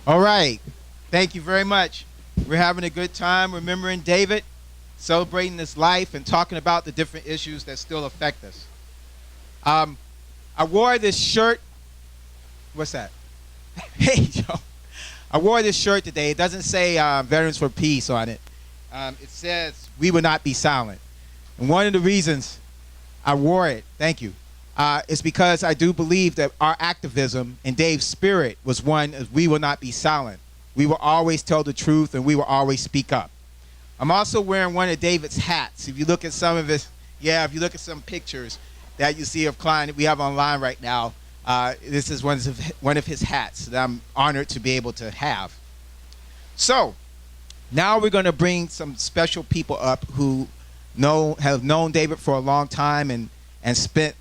All right. Thank you very much. We're having a good time remembering David, celebrating his life, and talking about the different issues that still affect us. I wore this shirt. What's that? Hey, Joe. I wore this shirt today. It doesn't say Veterans for Peace on it. It says, "We will not be silent." And one of the reasons I wore it, thank you, is because I do believe that our activism and Dave's spirit was one of we will not be silent. We will always tell the truth and we will always speak up. I'm also wearing one of David's hats. If you look at some of his, if you look at some pictures that you see of Cline that we have online right now, this is one of his hats that I'm honored to be able to have. So now we're going to bring some special people up who have known David for a long time and spent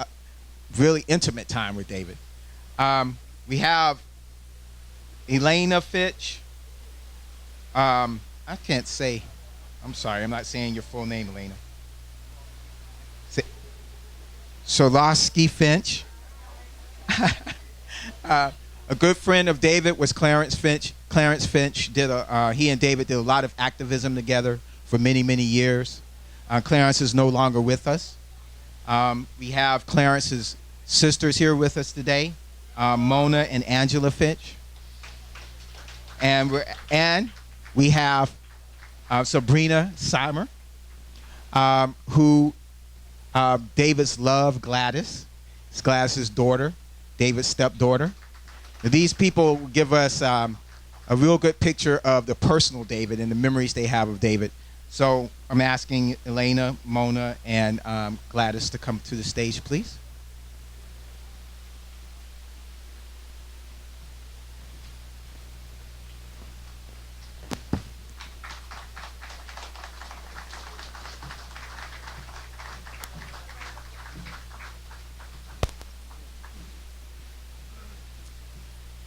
really intimate time with David. We have Elena Fitch. I can't say, I'm sorry, I'm not saying your full name, Elena. Schwolsky-Fitch. A good friend of David was Clarence Finch. Clarence Finch he and David did a lot of activism together for many, many years. Clarence is no longer with us. We have Clarence's sisters here with us today, Mona and Angela Fitch. And we have Sabrina Simer, who David's love, Gladys. It's Gladys's daughter, David's stepdaughter. These people give us a real good picture of the personal David and the memories they have of David. So I'm asking Elena, Mona, and Gladys to come to the stage, please.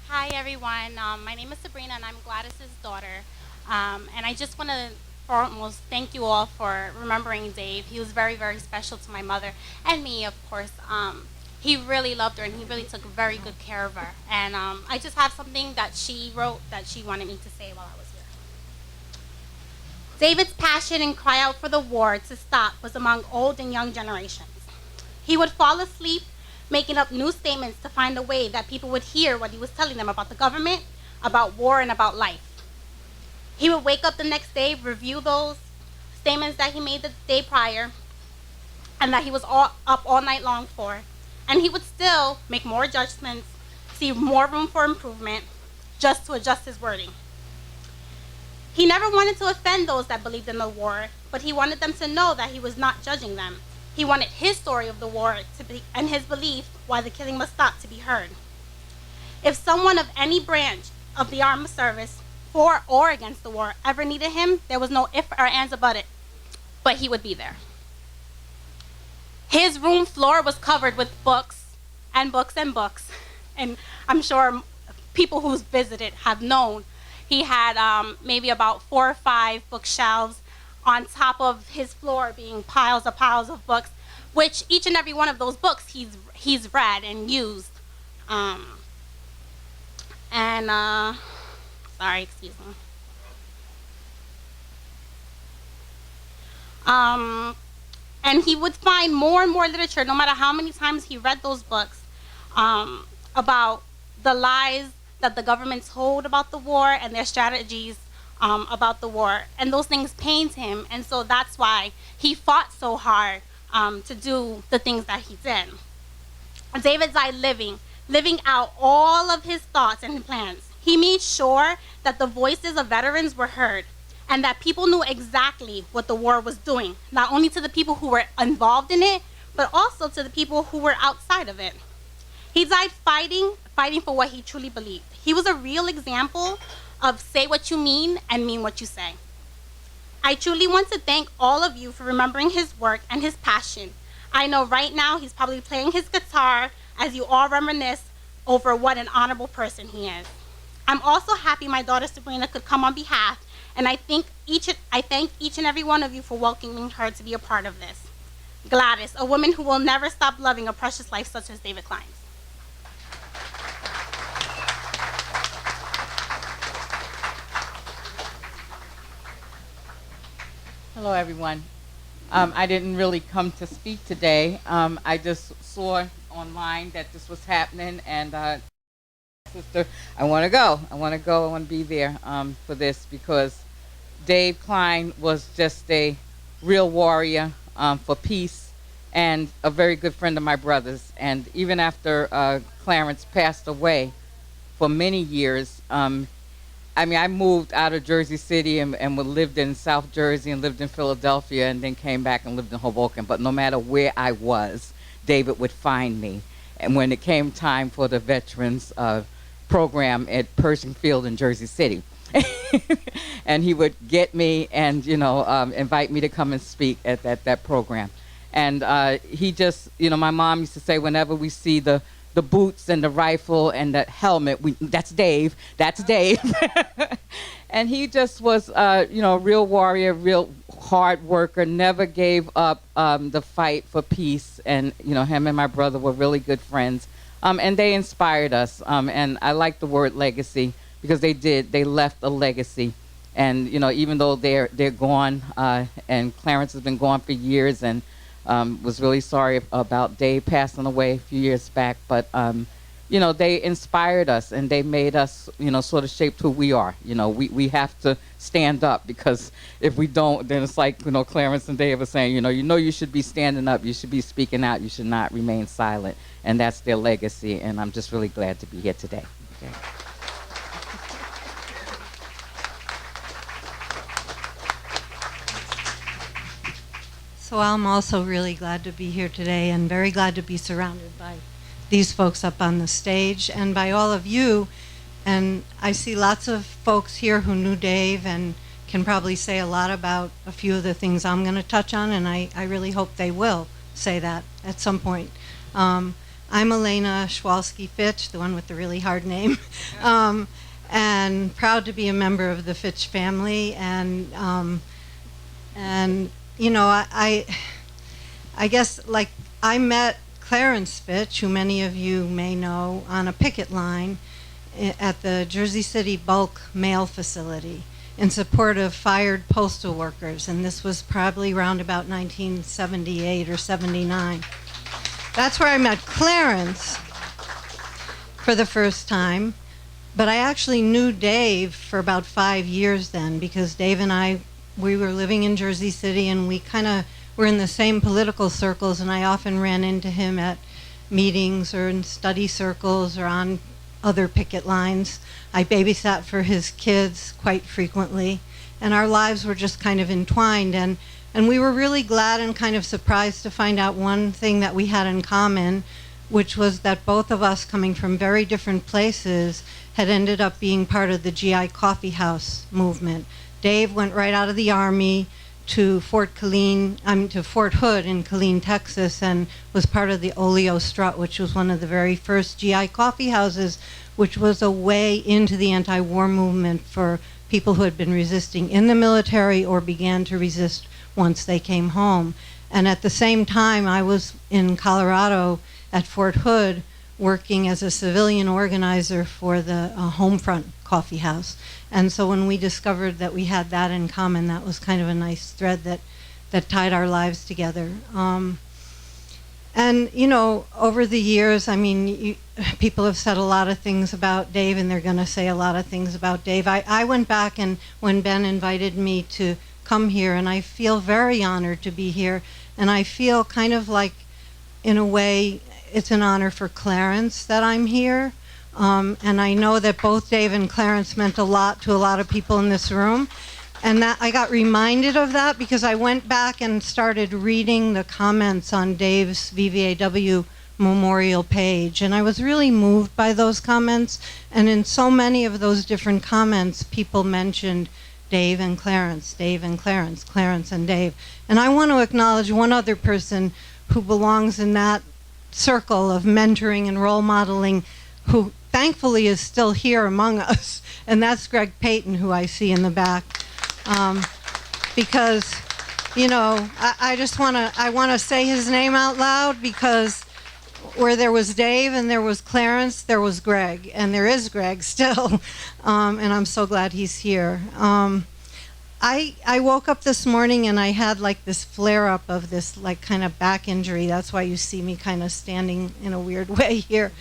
Hi, everyone. My name is Sabrina, and I'm Gladys's daughter. And I just want to foremost thank you all for remembering Dave. He was very, very special to my mother and me, of course. He really loved her, and he really took very good care of her. And I just have something that she wrote that she wanted me to say while I was here. David's passion and cry out for the war to stop was among old and young generations. He would fall asleep making up new statements to find a way that people would hear what he was telling them about the government, about war, and about life. He would wake up the next day, review those statements that he made the day prior, and that he was up all night long for. And he would still make more judgments, see more room for improvement, just to adjust his wording. He never wanted to offend those that believed in the war, but he wanted them to know that he was not judging them. He wanted his story of the war and his belief why the killing must stop to be heard. If someone of any branch of the armed service, for or against the war, ever needed him, there was no if or ands about it, but he would be there. His room floor was covered with books and books and books, and I'm sure people who's visited have known he had maybe about 4 or 5 bookshelves on top of his floor being piles of books, which each and every one of those books he's read and used. Sorry, excuse me. And he would find more and more literature, no matter how many times he read those books, about the lies that the government told about the war and their strategies about the war. And those things pained him, and so that's why he fought so hard to do the things that he did. David died living out all of his thoughts and plans. He made sure that the voices of veterans were heard and that people knew exactly what the war was doing, not only to the people who were involved in it, but also to the people who were outside of it. He died fighting for what he truly believed. He was a real example of say what you mean and mean what you say. I truly want to thank all of you for remembering his work and his passion. I know right now he's probably playing his guitar as you all reminisce over what an honorable person he is. I'm also happy my daughter Sabrina could come on behalf, and I thank each and every one of you for welcoming her to be a part of this. Gladys, a woman who will never stop loving a precious life such as David Cline's. Hello, everyone. I didn't really come to speak today. I just saw online that this was happening, and sister, I want to go. I want to go. I want to be there for this because Dave Cline was just a real warrior for peace and a very good friend of my brother's. And even after Clarence passed away for many years, I mean, I moved out of Jersey City and lived in South Jersey and lived in Philadelphia and then came back and lived in Hoboken. But no matter where I was, David would find me. And when it came time for the veterans program at Pershing Field in Jersey City, and he would get me and, invite me to come and speak at that program. And he just, my mom used to say whenever we see the boots and the rifle and the helmet, that's Dave. And he just was, a real warrior, real hard worker, never gave up the fight for peace. And, him and my brother were really good friends. And they inspired us. And I like the word legacy because they left a legacy. And, even though they're gone, and Clarence has been gone for years, and was really sorry about Dave passing away a few years back, but they inspired us and they made us, sort of shaped who we are. We have to stand up because if we don't, then it's like, Clarence and Dave are saying, you should be standing up, you should be speaking out, you should not remain silent, and that's their legacy. And I'm just really glad to be here today. Okay. So I'm also really glad to be here today and very glad to be surrounded by these folks up on the stage and by all of you. And I see lots of folks here who knew Dave and can probably say a lot about a few of the things I'm going to touch on, and I really hope they will say that at some point. I'm Elena Schwolsky-Fitch, the one with the really hard name, and proud to be a member of the Fitch family. And I guess, like, I met Clarence Fitch, who many of you may know, on a picket line at the Jersey City bulk mail facility in support of fired postal workers, and this was probably around about 1978 or 79. That's where I met Clarence for the first time, but I actually knew Dave for about 5 years then, because Dave and I, we were living in Jersey City and we kind of were in the same political circles, and I often ran into him at meetings or in study circles or on other picket lines. I babysat for his kids quite frequently, and our lives were just kind of entwined, and we were really glad and kind of surprised to find out one thing that we had in common, which was that both of us, coming from very different places, had ended up being part of the GI coffee house movement. Dave went right out of the Army to Fort Hood in Killeen, Texas, and was part of the Oleo Strut, which was one of the very first GI coffee houses, which was a way into the anti-war movement for people who had been resisting in the military or began to resist once they came home. And at the same time, I was in Colorado at Fort Hood working as a civilian organizer for the Homefront Coffee House. And so when we discovered that we had that in common, that was kind of a nice thread that tied our lives together. And, over the years, I mean, people have said a lot of things about Dave, and they're going to say a lot of things about Dave. I went back, and when Ben invited me to come here, and I feel very honored to be here, and I feel kind of like, in a way, it's an honor for Clarence that I'm here. And I know that both Dave and Clarence meant a lot to a lot of people in this room. And that I got reminded of that because I went back and started reading the comments on Dave's VVAW memorial page. And I was really moved by those comments. And in so many of those different comments, people mentioned Dave and Clarence, Dave and Clarence, Clarence and Dave. And I want to acknowledge one other person who belongs in that circle of mentoring and role modeling, who thankfully is still here among us, and that's Greg Payton, who I see in the back. Because, I want to say his name out loud, because where there was Dave and there was Clarence, there was Greg, and there is Greg still, and I'm so glad he's here. I woke up this morning and I had like this flare up of this like kind of back injury. That's why you see me kind of standing in a weird way here.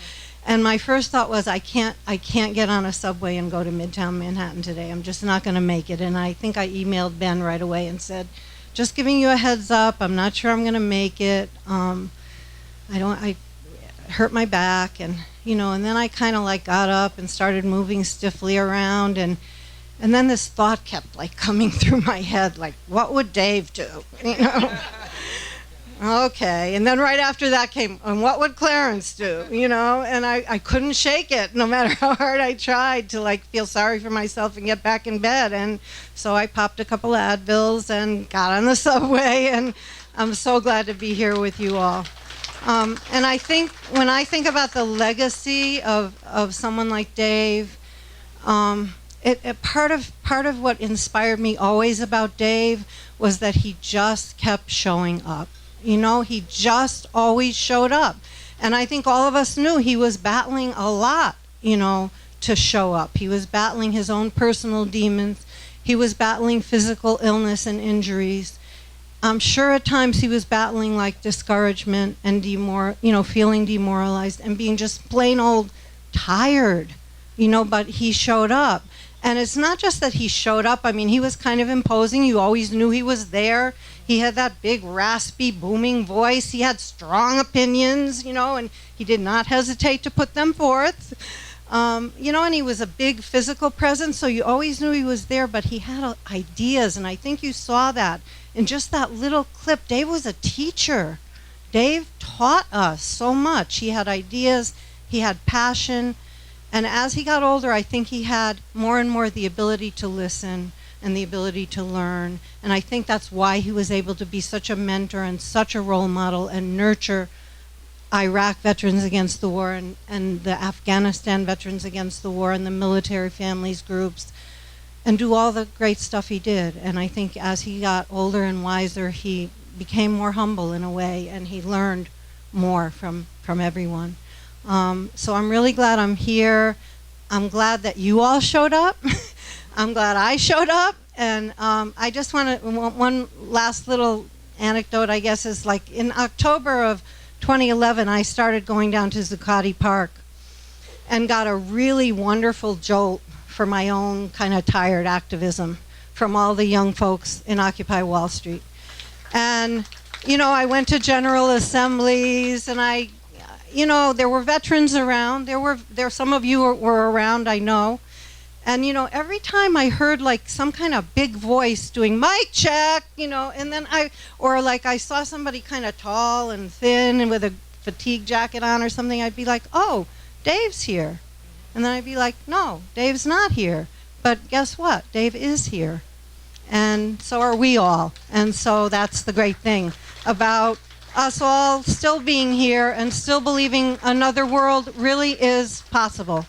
And my first thought was I can't get on a subway and go to Midtown Manhattan today. I'm just not going to make it. And I think I emailed Ben right away and said, just giving you a heads up. I'm not sure I'm going to make it. I hurt my back, and and then I kind of like got up and started moving stiffly around, and then this thought kept like coming through my head, like, what would Dave do? Okay, and then right after that came, and what would Clarence do? And I couldn't shake it, no matter how hard I tried to like feel sorry for myself and get back in bed. And so I popped a couple of Advils and got on the subway, and I'm so glad to be here with you all. And I think when I think about the legacy of someone like Dave, part of what inspired me always about Dave was that he just kept showing up. He just always showed up. And I think all of us knew he was battling a lot, to show up. He was battling his own personal demons. He was battling physical illness and injuries. I'm sure at times he was battling like discouragement and feeling demoralized and being just plain old tired, but he showed up. And it's not just that he showed up. I mean, he was kind of imposing. You always knew he was there. He had that big, raspy, booming voice. He had strong opinions, and he did not hesitate to put them forth. And he was a big physical presence, so you always knew he was there, but he had ideas, and I think you saw that in just that little clip. Dave was a teacher. Dave taught us so much. He had ideas, he had passion, and as he got older, I think he had more and more the ability to listen and the ability to learn, and I think that's why he was able to be such a mentor and such a role model and nurture Iraq veterans against the war and the Afghanistan veterans against the war and the military families groups, and do all the great stuff he did. And I think as he got older and wiser, he became more humble in a way, and he learned more from everyone. So I'm really glad I'm here. I'm glad that you all showed up. I'm glad I showed up. And I just want to, one last little anecdote, I guess, is like in October of 2011, I started going down to Zuccotti Park and got a really wonderful jolt for my own kind of tired activism from all the young folks in Occupy Wall Street. And, I went to general assemblies, and there were veterans around. Some of you were around, I know. And, every time I heard like some kind of big voice doing mic check, and then I saw somebody kind of tall and thin and with a fatigue jacket on or something, I'd be like, oh, Dave's here. And then I'd be like, no, Dave's not here. But guess what? Dave is here. And so are we all. And so that's the great thing about us all still being here and still believing another world really is possible.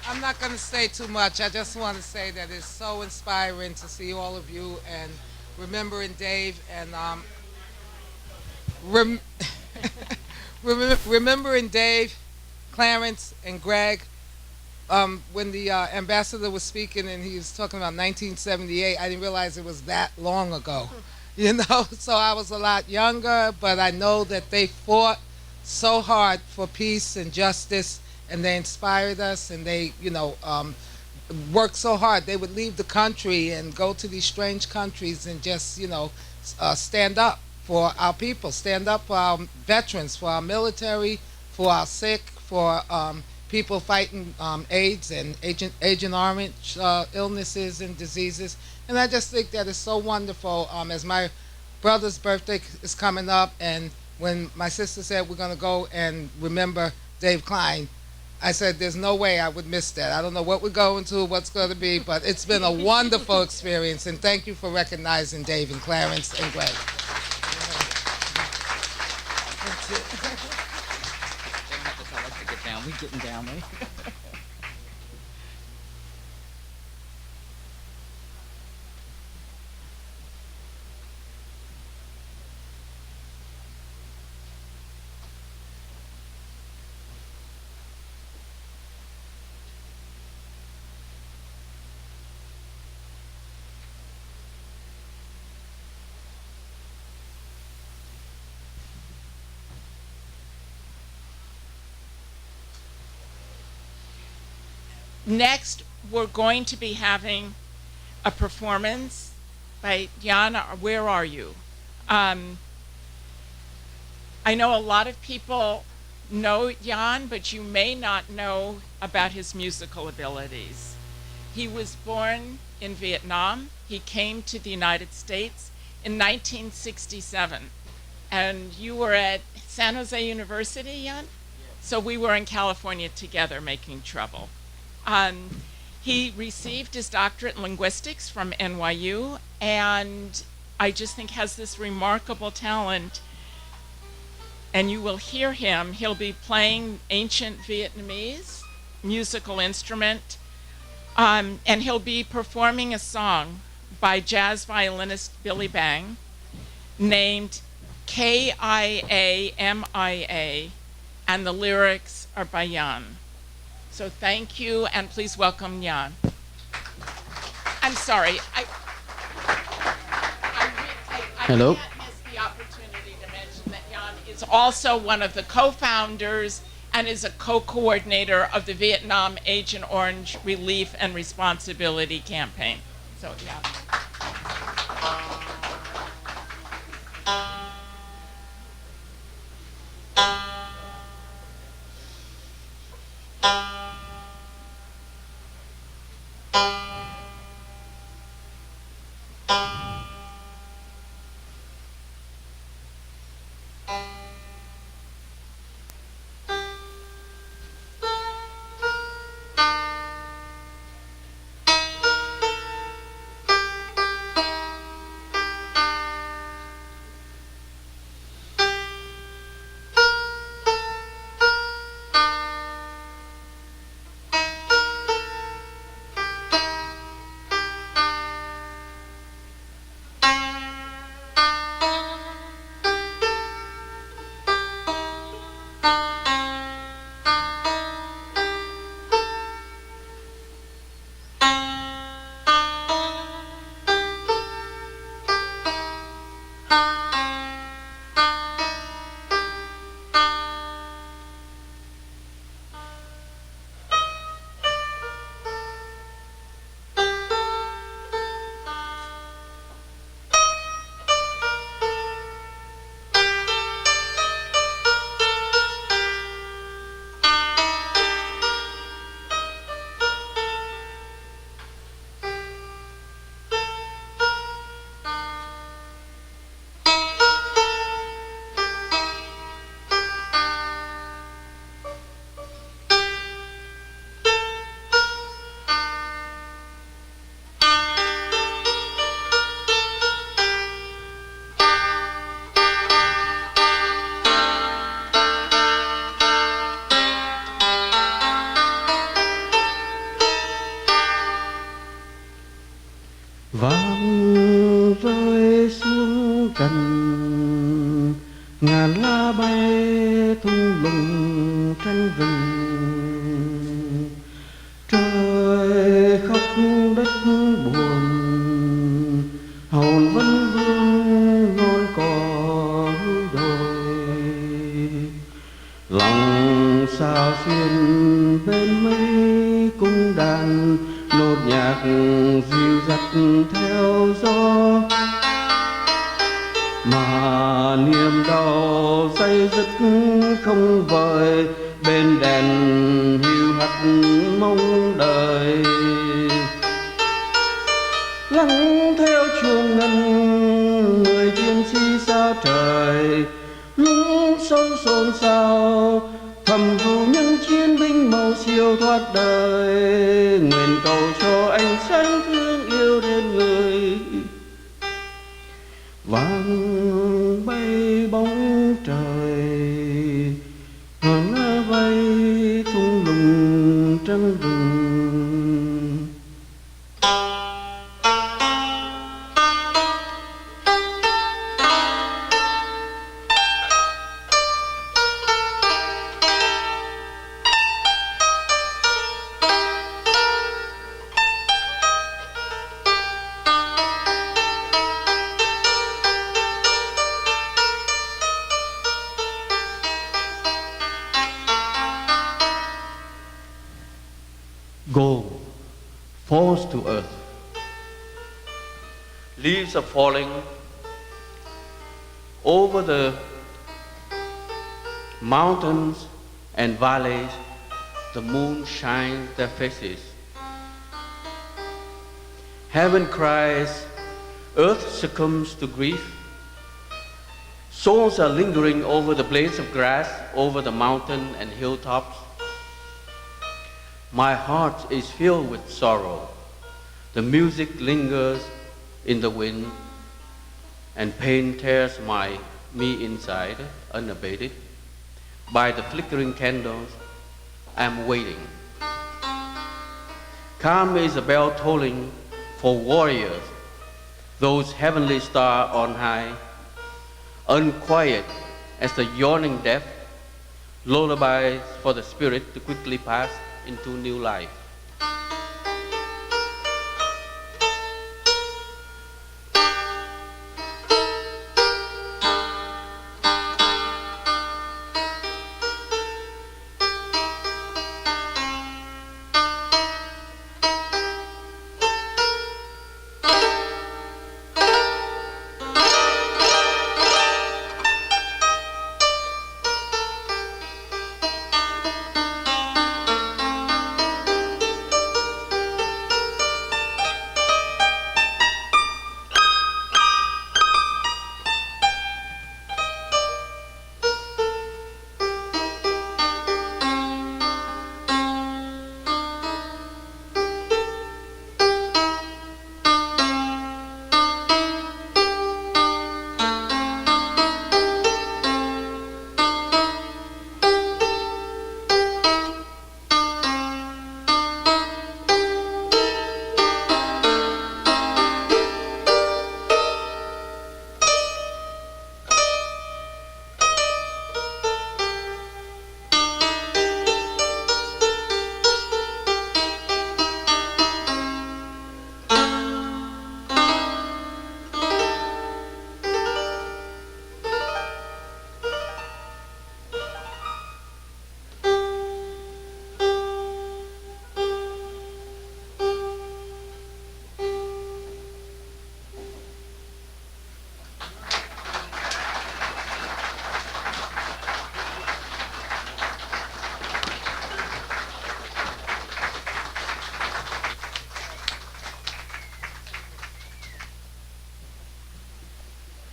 I'm not going to say too much. I just want to say that it's so inspiring to see all of you and remembering Dave and remembering Dave, Clarence, and Greg. When the ambassador was speaking and he was talking about 1978, I didn't realize it was that long ago, So I was a lot younger, but I know that they fought so hard for peace and justice, and they inspired us, and they, worked so hard. They would leave the country and go to these strange countries and just, stand up for our people, stand up for our veterans, for our military, for our sick, for people fighting AIDS and Agent Orange illnesses and diseases. And I just think that is so wonderful. As my brother's birthday is coming up, and when my sister said we're going to go and remember Dave Cline, I said there's no way I would miss that. I don't know what we're going to, what's going to be, but it's been a wonderful experience, and thank you for recognizing Dave and Clarence and Greg. We getting down, right? Next, we're going to be having a performance by Nhàn. Where are you? I know a lot of people know Nhàn, but you may not know about his musical abilities. He was born in Vietnam. He came to the United States in 1967. And you were at San Jose University, Nhàn? So we were in California together making trouble. He received his doctorate in linguistics from NYU, and I just think has this remarkable talent. And you will hear him. He'll be playing ancient Vietnamese musical instrument, and he'll be performing a song by jazz violinist Billy Bang named K-I-A-M-I-A, and the lyrics are by Nhàn. So thank you, and please welcome Nhàn. I'm sorry. Hello. I can't miss the opportunity to mention that Nhàn is also one of the co-founders and is a co-coordinator of the Vietnam Agent Orange Relief and Responsibility Campaign. So, yeah. Vang rơi xuống trần, ngàn lá bay thung lũng tranh rừng. Trời khóc đất buồn, hồn vẫn vương non cỏ đồi. Lòng sao xuyên bên mấy cung đàn, nốt nhạc dịu dắt theo gió, mà niềm đau day dứt không vời bên đèn hiu hắt mong đời. Lắng theo chuông ngân người chiến sĩ xa trời, lúng sâu xôn xao thầm ru những chiến binh màu siêu thoát đời. Nguyện cầu cho ánh sáng thương yêu đến người, vang bay bóng trời, hòn lá bay thung lũng trăng rừng. gold falls to earth. Leaves are falling over the mountains and valleys. The moon shines their faces. Heaven cries, earth succumbs to grief. Souls are lingering over the blades of grass, over the mountain and hilltops. My heart is filled with sorrow. The music lingers in the wind, and pain tears me inside, unabated. By the flickering candles, I am waiting. Calm is a bell tolling for warriors, those heavenly stars on high. Unquiet as the yawning death, lullabies for the spirit to quickly pass into new life.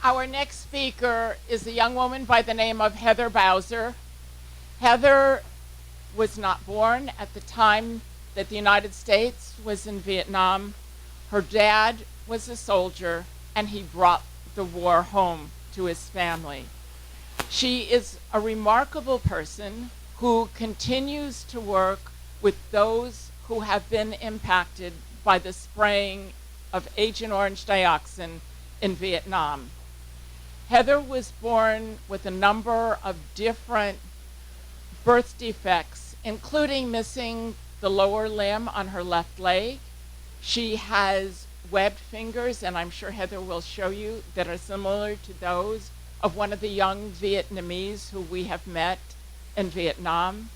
Our next speaker is a young woman by the name of Heather Bowser. Heather was not born at the time that the United States was in Vietnam. Her dad was a soldier, and he brought the war home to his family. She is a remarkable person who continues to work with those who have been impacted by the spraying of Agent Orange dioxin in Vietnam. Heather was born with a number of different birth defects, including missing the lower limb on her left leg. She has webbed fingers, and I'm sure Heather will show you, that are similar to those of one of the young Vietnamese who we have met in Vietnam.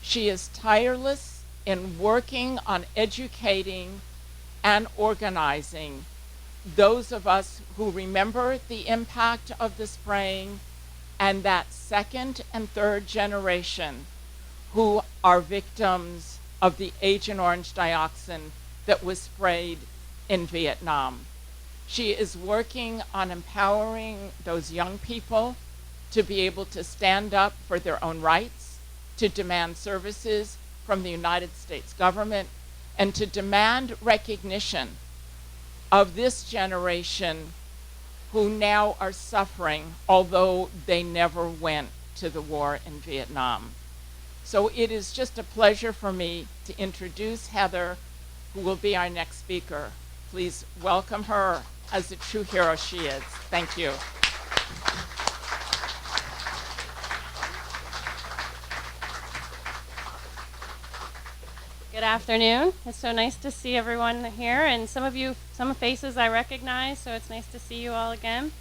She is tireless in working on educating and organizing those of us who remember the impact of the spraying, and that second and third generation who are victims of the Agent Orange dioxin that was sprayed in Vietnam. She is working on empowering those young people to be able to stand up for their own rights, to demand services from the United States government, and to demand recognition of this generation who now are suffering, although they never went to the war in Vietnam. So it is just a pleasure for me to introduce Heather, who will be our next speaker. Please welcome her as the true hero she is. Thank you. Good afternoon. It's so nice to see everyone here, and some faces I recognize, so it's nice to see you all again.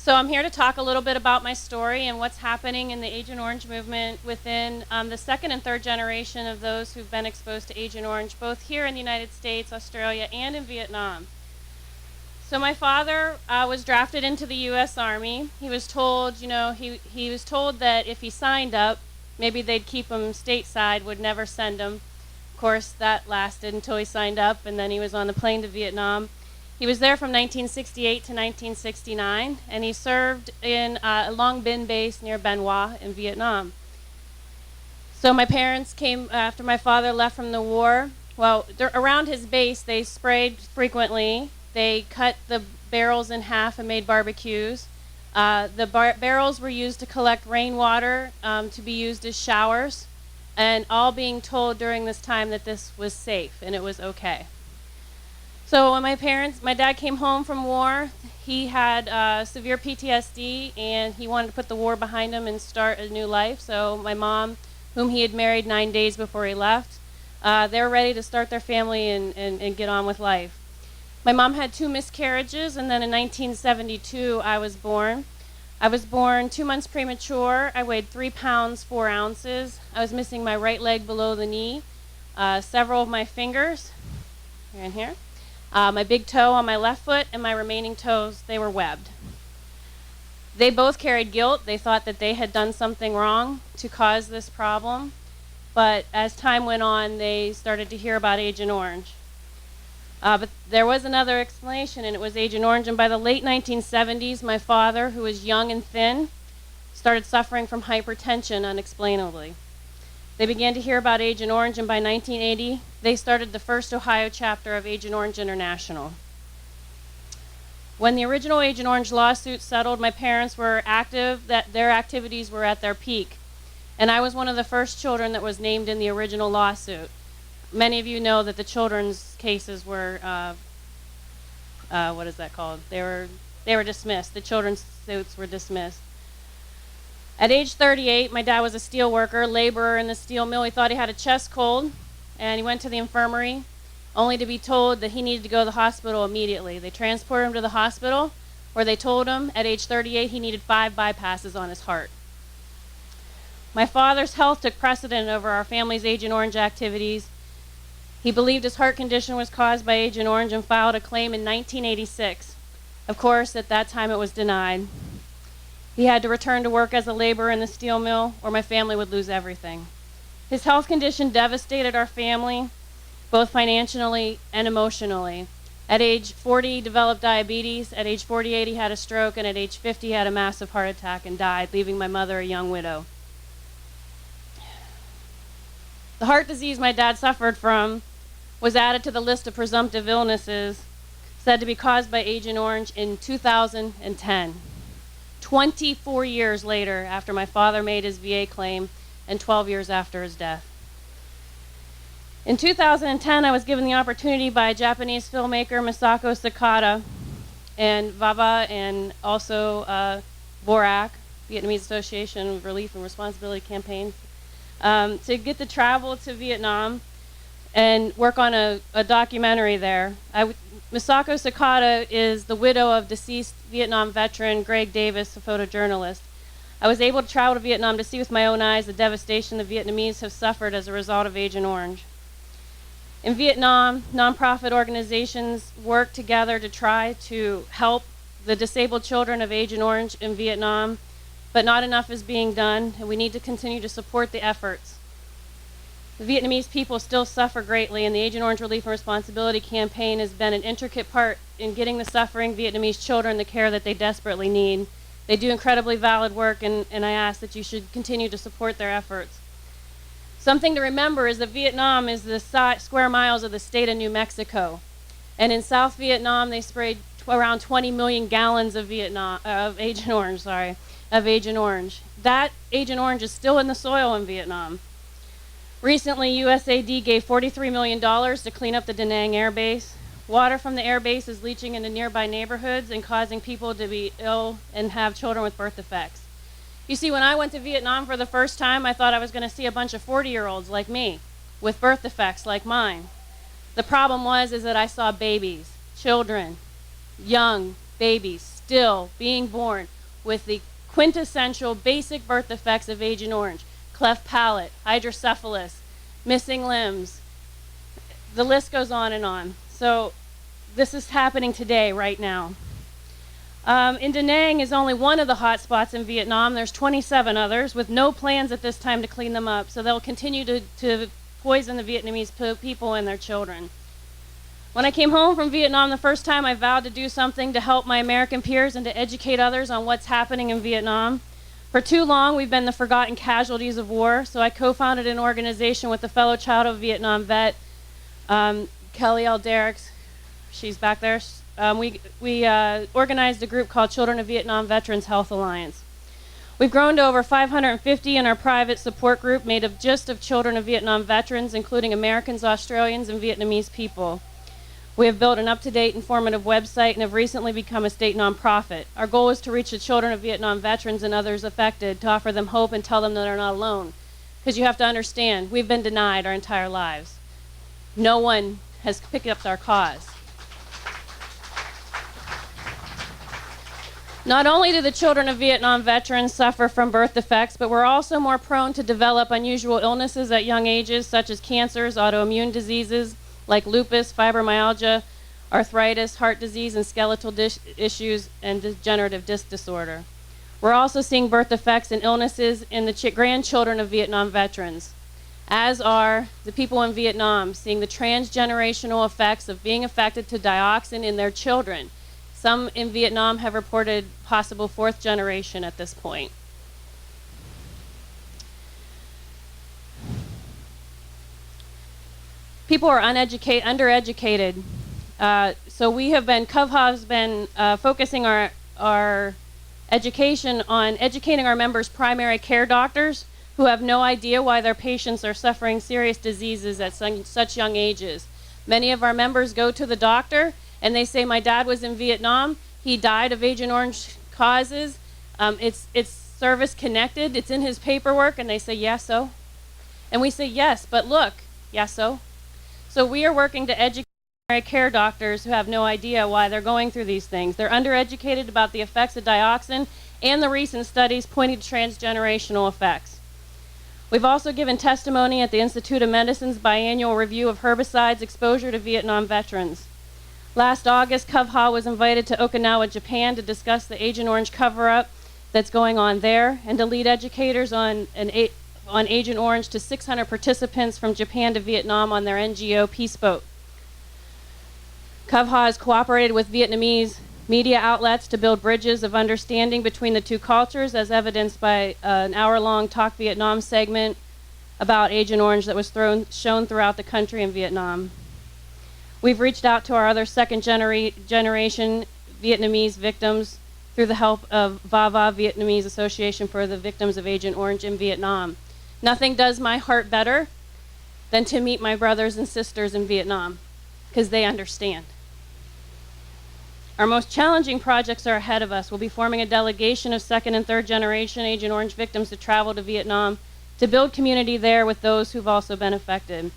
So I'm here to talk a little bit about my story and what's happening in the Agent Orange movement within the second and third generation of those who've been exposed to Agent Orange, both here in the United States, Australia, and in Vietnam. So my father was drafted into the U.S. Army. He was told, he was told that if he signed up, maybe they'd keep him stateside, would never send him. Of course, that lasted until he signed up, and then he was on the plane to Vietnam. He was there from 1968 to 1969, and he served in a Long Binh base near Bien Hoa in Vietnam. So my parents came after my father left from the war. Well, around his base, they sprayed frequently. They cut the barrels in half and made barbecues. The barrels were used to collect rainwater to be used as showers, and all being told during this time that this was safe and it was okay. So when my dad came home from war, he had severe PTSD, and he wanted to put the war behind him and start a new life. So my mom, whom he had married 9 days before he left, they were ready to start their family and get on with life. My mom had 2 miscarriages, and then in 1972, I was born. I was born 2 months premature. I weighed 3 pounds, 4 ounces. I was missing my right leg below the knee, several of my fingers, here and here. My big toe on my left foot, and my remaining toes, they were webbed. They both carried guilt. They thought that they had done something wrong to cause this problem. But as time went on, they started to hear about Agent Orange. But there was another explanation, and it was Agent Orange. And by the late 1970s, my father, who was young and thin, started suffering from hypertension unexplainably. They began to hear about Agent Orange, and by 1980, they started the first Ohio chapter of Agent Orange International. When the original Agent Orange lawsuit settled, my parents were active, that their activities were at their peak. And I was one of the first children that was named in the original lawsuit. Many of you know that the children's cases were, what is that called? They were dismissed. The children's suits were dismissed. At age 38, my dad was a steel worker, laborer in the steel mill. He thought he had a chest cold, and he went to the infirmary, only to be told that he needed to go to the hospital immediately. They transported him to the hospital, where they told him at age 38 he needed 5 bypasses on his heart. My father's health took precedent over our family's Agent Orange activities. He believed his heart condition was caused by Agent Orange and filed a claim in 1986. Of course, at that time it was denied. He had to return to work as a laborer in the steel mill, or my family would lose everything. His health condition devastated our family, both financially and emotionally. At age 40, he developed diabetes. At age 48, he had a stroke, and at age 50, he had a massive heart attack and died, leaving my mother a young widow. The heart disease my dad suffered from was added to the list of presumptive illnesses said to be caused by Agent Orange in 2010. 24 years later, after my father made his VA claim, and 12 years after his death. In 2010, I was given the opportunity by a Japanese filmmaker, Misako Sakata, and VAVA, and also VORAC, Vietnamese Association of Relief and Responsibility Campaign, to get to travel to Vietnam and work on a documentary there. Misako Sakata is the widow of deceased Vietnam veteran Greg Davis, a photojournalist. I was able to travel to Vietnam to see with my own eyes the devastation the Vietnamese have suffered as a result of Agent Orange. In Vietnam, nonprofit organizations work together to try to help the disabled children of Agent Orange in Vietnam, but not enough is being done, and we need to continue to support the efforts. The Vietnamese people still suffer greatly, and the Agent Orange Relief and Responsibility Campaign has been an intricate part in getting the suffering Vietnamese children the care that they desperately need. They do incredibly valid work, and I ask that you should continue to support their efforts. Something to remember is that Vietnam is the square miles of the state of New Mexico. And in South Vietnam, they sprayed around 20 million gallons of Agent Orange. That Agent Orange is still in the soil in Vietnam. Recently, USAID gave $43 million to clean up the Da Nang Air Base. Water from the air base is leaching into nearby neighborhoods and causing people to be ill and have children with birth defects. You see, when I went to Vietnam for the first time, I thought I was going to see a bunch of 40-year-olds like me, with birth defects like mine. The problem is that I saw babies, children, young babies, still being born with the quintessential basic birth defects of Agent Orange: cleft palate, hydrocephalus, missing limbs. The list goes on and on. So this is happening today, right now. In Da Nang is only one of the hot spots in Vietnam. There's 27 others with no plans at this time to clean them up. So they'll continue to poison the Vietnamese people and their children. When I came home from Vietnam the first time, I vowed to do something to help my American peers and to educate others on what's happening in Vietnam. For too long, we've been the forgotten casualties of war. So I co-founded an organization with a fellow child of Vietnam vet, Kelly L. Derricks. She's back there. We organized a group called Children of Vietnam Veterans Health Alliance. We've grown to over 550 in our private support group made of just of children of Vietnam veterans, including Americans, Australians, and Vietnamese people. We have built an up-to-date, informative website and have recently become a state nonprofit. Our goal is to reach the children of Vietnam veterans and others affected, to offer them hope and tell them that they're not alone. Because you have to understand, we've been denied our entire lives. No one has picked up our cause. Not only do the children of Vietnam veterans suffer from birth defects, but we're also more prone to develop unusual illnesses at young ages, such as cancers, autoimmune diseases like lupus, fibromyalgia, arthritis, heart disease, and skeletal issues, and degenerative disc disorder. We're also seeing birth defects and illnesses in the grandchildren of Vietnam veterans, as are the people in Vietnam seeing the transgenerational effects of being affected to dioxin in their children. Some in Vietnam have reported possible fourth generation at this point. People are undereducated. So we have been, COVHA has been focusing our education on educating our members' primary care doctors who have no idea why their patients are suffering serious diseases at such young ages. Many of our members go to the doctor and they say, my dad was in Vietnam, he died of Agent Orange causes, it's service connected, it's in his paperwork, and they say, yes, so? And we say, yes, but look, yes, so? So we are working to educate primary care doctors who have no idea why they're going through these things. They're undereducated about the effects of dioxin and the recent studies pointing to transgenerational effects. We've also given testimony at the Institute of Medicine's biannual review of herbicides exposure to Vietnam veterans. Last August, COVHA was invited to Okinawa, Japan to discuss the Agent Orange cover-up that's going on there and to lead educators on Agent Orange to 600 participants from Japan to Vietnam on their NGO peace boat. COVHA has cooperated with Vietnamese media outlets to build bridges of understanding between the two cultures, as evidenced by an hour-long Talk Vietnam segment about Agent Orange that was shown throughout the country in Vietnam. We've reached out to our other second-generation Vietnamese victims through the help of VAVA, Vietnamese Association for the Victims of Agent Orange in Vietnam. Nothing does my heart better than to meet my brothers and sisters in Vietnam, because they understand. Our most challenging projects are ahead of us. We'll be forming a delegation of second and third generation Agent Orange victims to travel to Vietnam to build community there with those who've also been affected.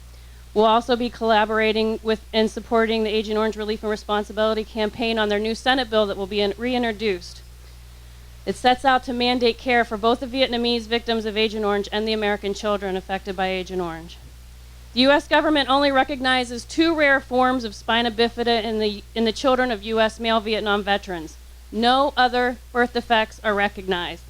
We'll also be collaborating with and supporting the Agent Orange Relief and Responsibility campaign on their new Senate bill that will be reintroduced. It sets out to mandate care for both the Vietnamese victims of Agent Orange and the American children affected by Agent Orange. The U.S. government only recognizes 2 rare forms of spina bifida in the children of U.S. male Vietnam veterans. No other birth defects are recognized.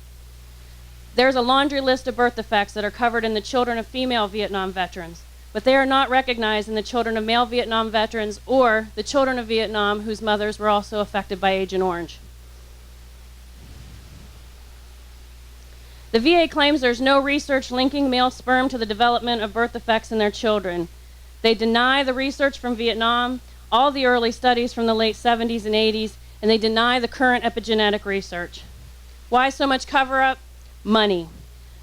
There's a laundry list of birth defects that are covered in the children of female Vietnam veterans, but they are not recognized in the children of male Vietnam veterans or the children of Vietnam whose mothers were also affected by Agent Orange. The VA claims there's no research linking male sperm to the development of birth defects in their children. They deny the research from Vietnam, all the early studies from the late 70s and 80s, and they deny the current epigenetic research. Why so much cover-up? Money.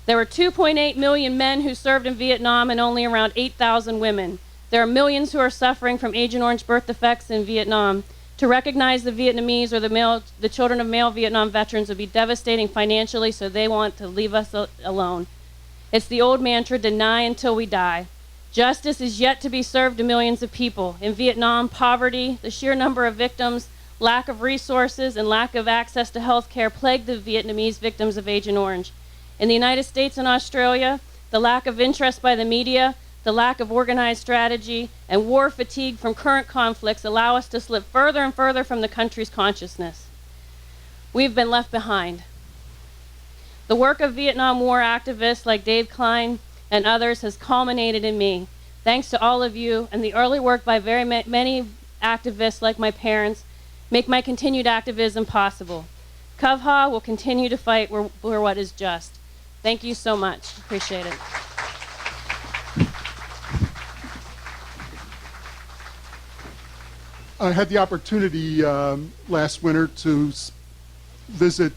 There were 2.8 million men who served in Vietnam and only around 8,000 women. There are millions who are suffering from Agent Orange birth defects in Vietnam. To recognize the Vietnamese or the children of male Vietnam veterans would be devastating financially, so they want to leave us alone. It's the old mantra, deny until we die. Justice is yet to be served to millions of people. In Vietnam, poverty, the sheer number of victims, Lack of resources and lack of access to health care plagued the Vietnamese victims of Agent Orange. In the United States and Australia, the lack of interest by the media, the lack of organized strategy, and war fatigue from current conflicts allow us to slip further and further from the country's consciousness. We've been left behind. The work of Vietnam War activists like Dave Cline and others has culminated in me. Thanks to all of you and the early work by very many activists like my parents make my continued activism possible. Cov Ha will continue to fight for what is just. Thank you so much. Appreciate it. I had the opportunity last winter to visit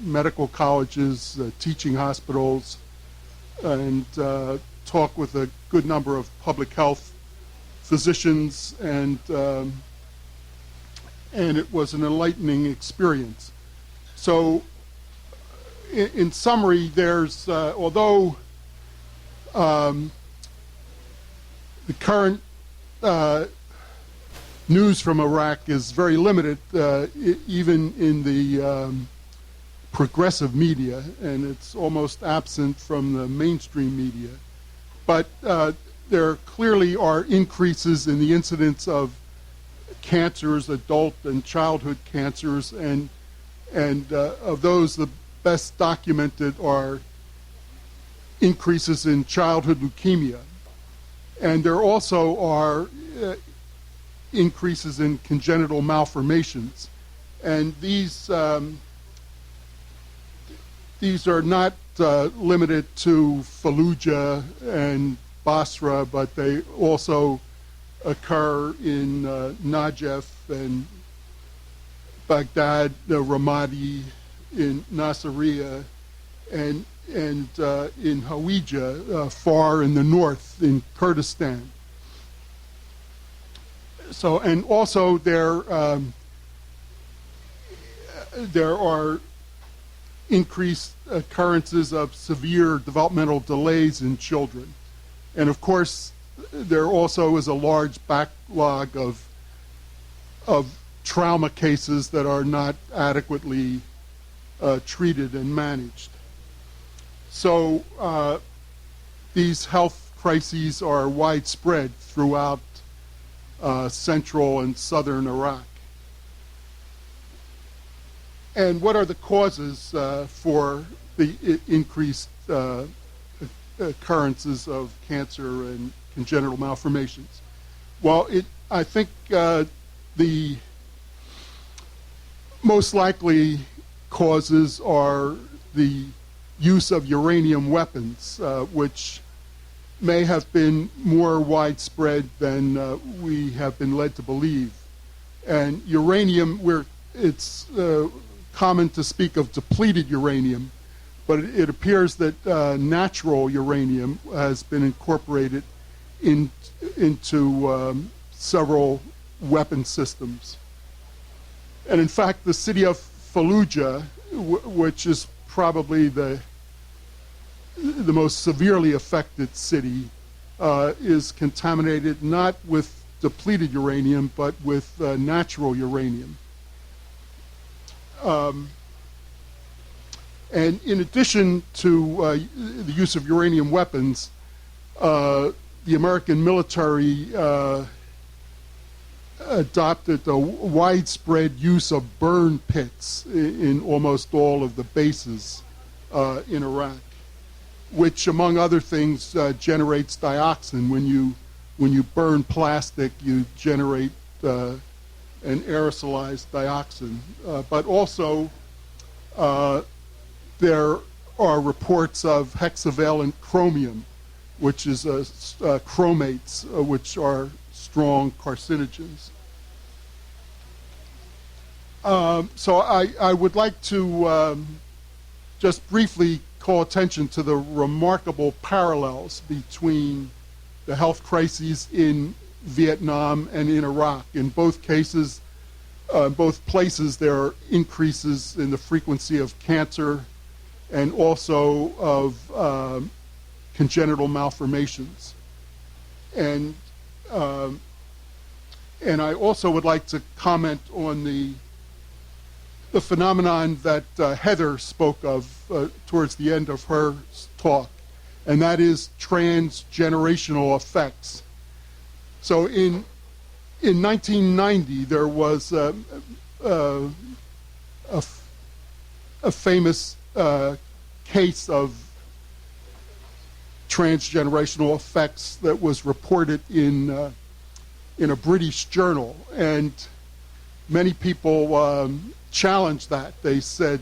medical colleges, teaching hospitals, and talk with a good number of public health physicians, and it was an enlightening experience. So, in summary, there's although the current news from Iraq is very limited, even in the progressive media, and it's almost absent from the mainstream media. But there clearly are increases in the incidence of cancers, adult and childhood cancers, and of those, the best documented are increases in childhood leukemia. And there also are increases in congenital malformations, and these are not limited to Fallujah and Basra, but they also occur in Najaf and Baghdad, Ramadi, in Nasiriyah, and in Hawija, far in the north in Kurdistan. So, and also there are increased occurrences of severe developmental delays in children. And of course, there also is a large backlog of trauma cases that are not adequately treated and managed. So these health crises are widespread throughout central and southern Iraq. And what are the causes for the increased occurrences of cancer and congenital malformations? Well, I think the most likely causes are the use of uranium weapons, which may have been more widespread than we have been led to believe. And uranium, it's common to speak of depleted uranium, but it appears that natural uranium has been incorporated into several weapon systems. And in fact, the city of Fallujah, which is probably the most severely affected city, is contaminated not with depleted uranium, but with natural uranium. And in addition to the use of uranium weapons, the American military adopted a widespread use of burn pits in almost all of the bases in Iraq, which, among other things, generates dioxin. When you burn plastic, you generate an aerosolized dioxin. But also, there are reports of hexavalent chromium, which is chromates, which are strong carcinogens. So I would like to just briefly call attention to the remarkable parallels between the health crises in Vietnam and in Iraq. In both cases, both places, there are increases in the frequency of cancer and also of congenital malformations. And And I also would like to comment on the phenomenon that Heather spoke of towards the end of her talk, and that is transgenerational effects. So in 1990, there was a famous case of transgenerational effects that was reported in a British journal, and many people challenged that. They said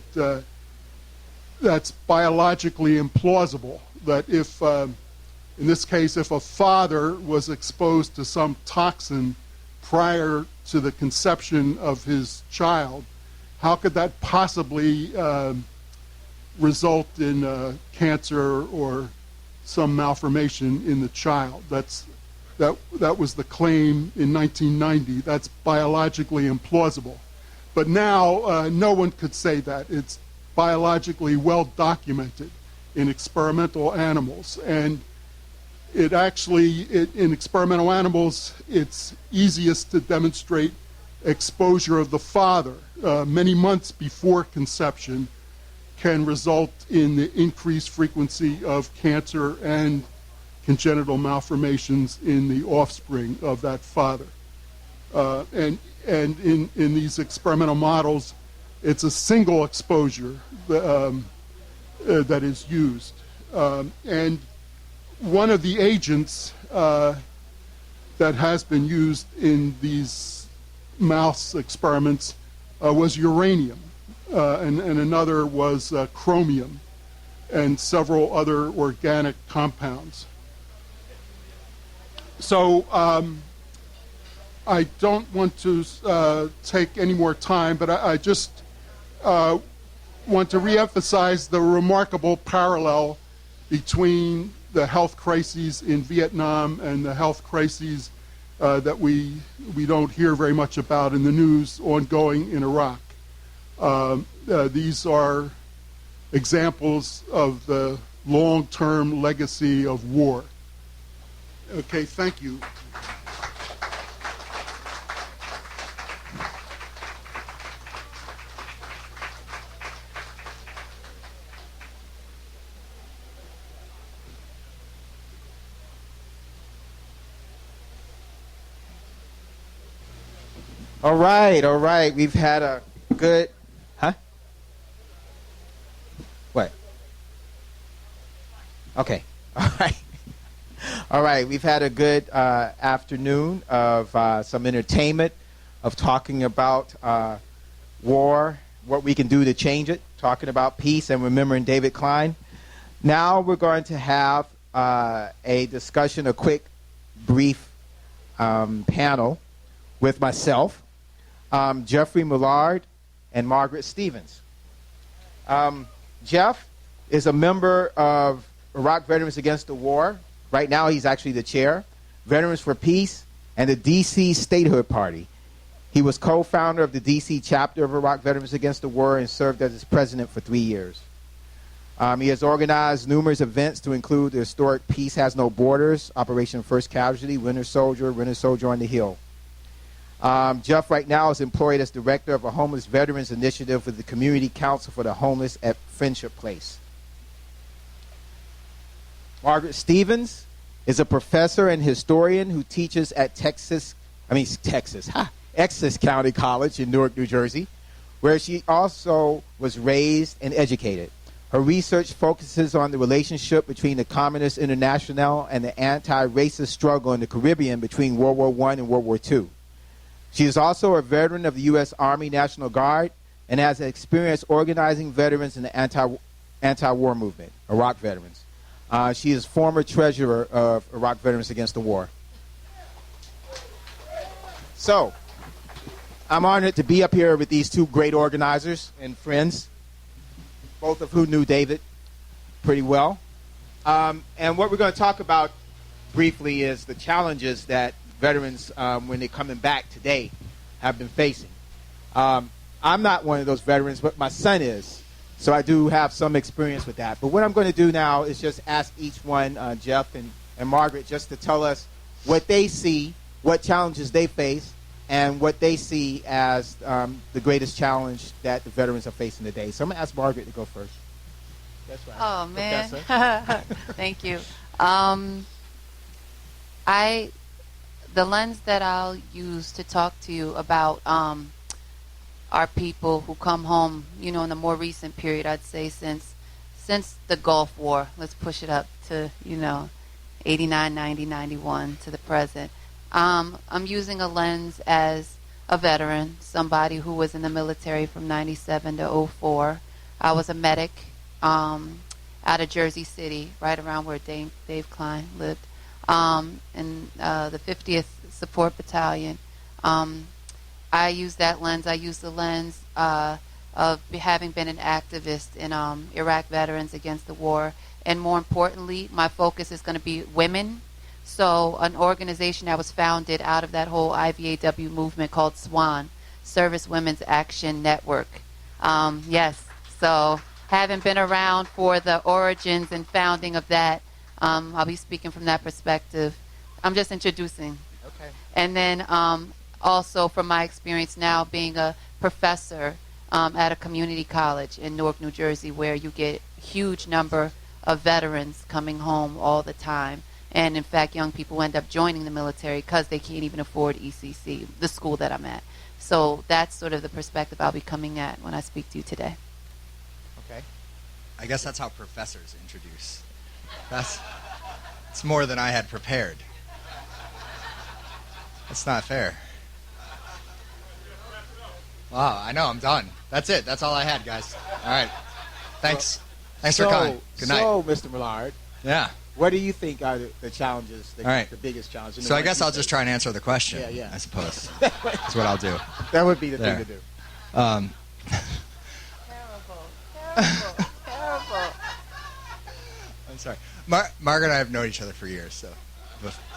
that's biologically implausible, that if, in this case, if a father was exposed to some toxin prior to the conception of his child, how could that possibly result in cancer or some malformation in the child? That was the claim in 1990. That's biologically implausible. But now no one could say that. It's biologically well documented in experimental animals. And it actually, in experimental animals, it's easiest to demonstrate exposure of the father many months before conception can result in the increased frequency of cancer and congenital malformations in the offspring of that father. And in these experimental models, it's a single exposure that is used. And one of the agents that has been used in these mouse experiments was uranium, and another was chromium, and several other organic compounds. So I don't want to take any more time, but I just want to reemphasize the remarkable parallel between the health crises in Vietnam and the health crises that we don't hear very much about in the news ongoing in Iraq. These are examples of the long-term legacy of war. Okay, thank you. All right. We've had a good, What? Okay. All right. We've had a good afternoon of some entertainment, of talking about war, what we can do to change it, talking about peace, and remembering David Cline. Now we're going to have a discussion, a quick, brief panel with myself, Jeffrey Millard, and Margaret Stevens. Geoff is a member of Iraq Veterans Against the War. Right now he's actually the chair, Veterans for Peace, and the D.C. Statehood Party. He was co-founder of the D.C. chapter of Iraq Veterans Against the War and served as its president for 3 years. He has organized numerous events to include the historic Peace Has No Borders, Operation First Casualty, Winter Soldier on the Hill. Geoff right now is employed as director of a homeless veterans initiative with the Community Council for the Homeless at Friendship Place. Margaret Stevens is a professor and historian who teaches at Essex County College in Newark, New Jersey, where she also was raised and educated. Her research focuses on the relationship between the Communist International and the anti-racist struggle in the Caribbean between World War I and World War II. She is also a veteran of the U.S. Army National Guard and has experience organizing veterans in the anti-war movement, Iraq veterans. She is former treasurer of Iraq Veterans Against the War. So, I'm honored to be up here with these two great organizers and friends, both of who knew David pretty well. And what we're going to talk about briefly is the challenges that veterans, when they're coming back today, have been facing. I'm not one of those veterans, but my son is, so I do have some experience with that. But what I'm going to do now is just ask each one, Geoff and Margaret, just to tell us what they see, what challenges they face, and what they see as the greatest challenge that the veterans are facing today. So I'm going to ask Margaret to go first. That's right. Oh, man. Thank you. The lens that I'll use to talk to you about our people who come home, in the more recent period, I'd say since the Gulf War, let's push it up to, 89, 90, 91 to the present. I'm using a lens as a veteran, somebody who was in the military from 97 to 04. I was a medic out of Jersey City, right around where Dave Cline lived, in the 50th Support Battalion. I use that lens. I use the lens of having been an activist in Iraq Veterans Against the War. And more importantly, my focus is going to be women. So an organization that was founded out of that whole IVAW movement called SWAN, Service Women's Action Network. Yes, so having been around for the origins and founding of that, I'll be speaking from that perspective. I'm just introducing. Okay. And then also from my experience now being a professor at a community college in Newark, New Jersey, where you get a huge number of veterans coming home all the time. And in fact, young people end up joining the military because they can't even afford ECC, the school that I'm at. So that's sort of the perspective I'll be coming at when I speak to you today. Okay. I guess that's how professors introduce. It's more than I had prepared. That's not fair. Wow, I know, I'm done. That's it. That's all I had, guys. All right. Thanks. Thanks for coming. Good night. So, Mr. Millard, Yeah. what do you think are the challenges, All right. the biggest challenges? So I guess I'll just try and answer the question. Yeah. I suppose. That's what I'll do. That would be the There. thing to do. Terrible. I'm sorry. Margaret and I have known each other for years, so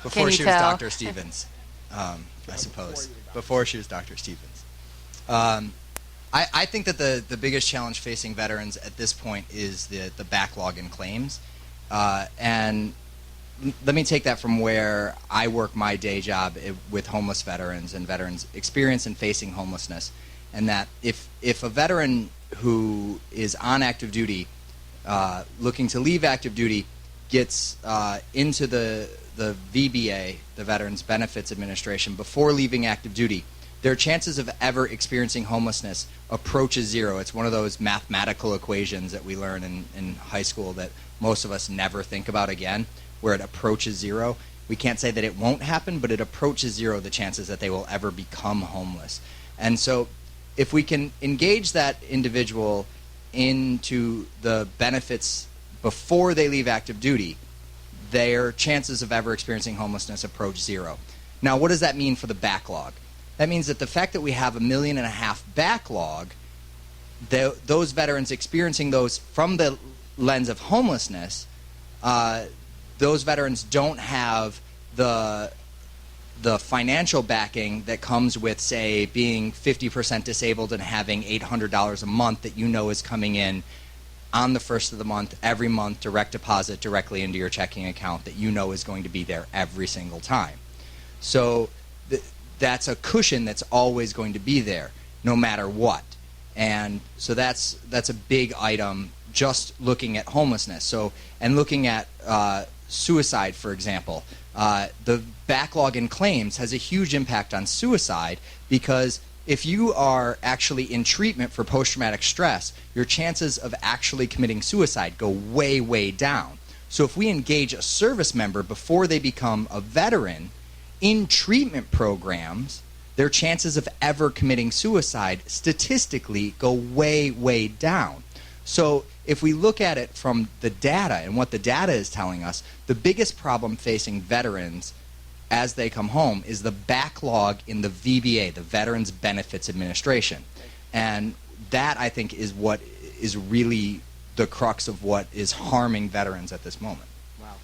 before you she was tell? Dr. Stevens, I suppose. Before she was Dr. Stevens. I think that the biggest challenge facing veterans at this point is the backlog in claims. And let me take that from where I work my day job with homeless veterans and veterans experience in facing homelessness. And that if a veteran who is on active duty, looking to leave active duty, gets into the VBA, the Veterans Benefits Administration, before leaving active duty, their chances of ever experiencing homelessness approaches zero. It's one of those mathematical equations that we learn in high school that most of us never think about again, where it approaches zero. We can't say that it won't happen, but it approaches zero, the chances that they will ever become homeless. And so if we can engage that individual into the benefits before they leave active duty, their chances of ever experiencing homelessness approach zero. Now, what does that mean for the backlog? That means that the fact that we have 1.5 million backlog, those veterans experiencing those from the lens of homelessness, those veterans don't have the financial backing that comes with, say, being 50% disabled and having $800 a month that you know is coming in on the first of the month, every month, direct deposit directly into your checking account that you know is going to be there every single time. So that's a cushion that's always going to be there, no matter what. And so that's a big item, just looking at homelessness. So, and looking at suicide, for example. The backlog in claims has a huge impact on suicide, because if you are actually in treatment for post-traumatic stress, your chances of actually committing suicide go way, way down. So if we engage a service member before they become a veteran in treatment programs, their chances of ever committing suicide statistically go way, way down. So if we look at it from the data and what the data is telling us, the biggest problem facing veterans as they come home is the backlog in the VBA, the Veterans Benefits Administration. And that, I think, is what is really the crux of what is harming veterans at this moment. Wow.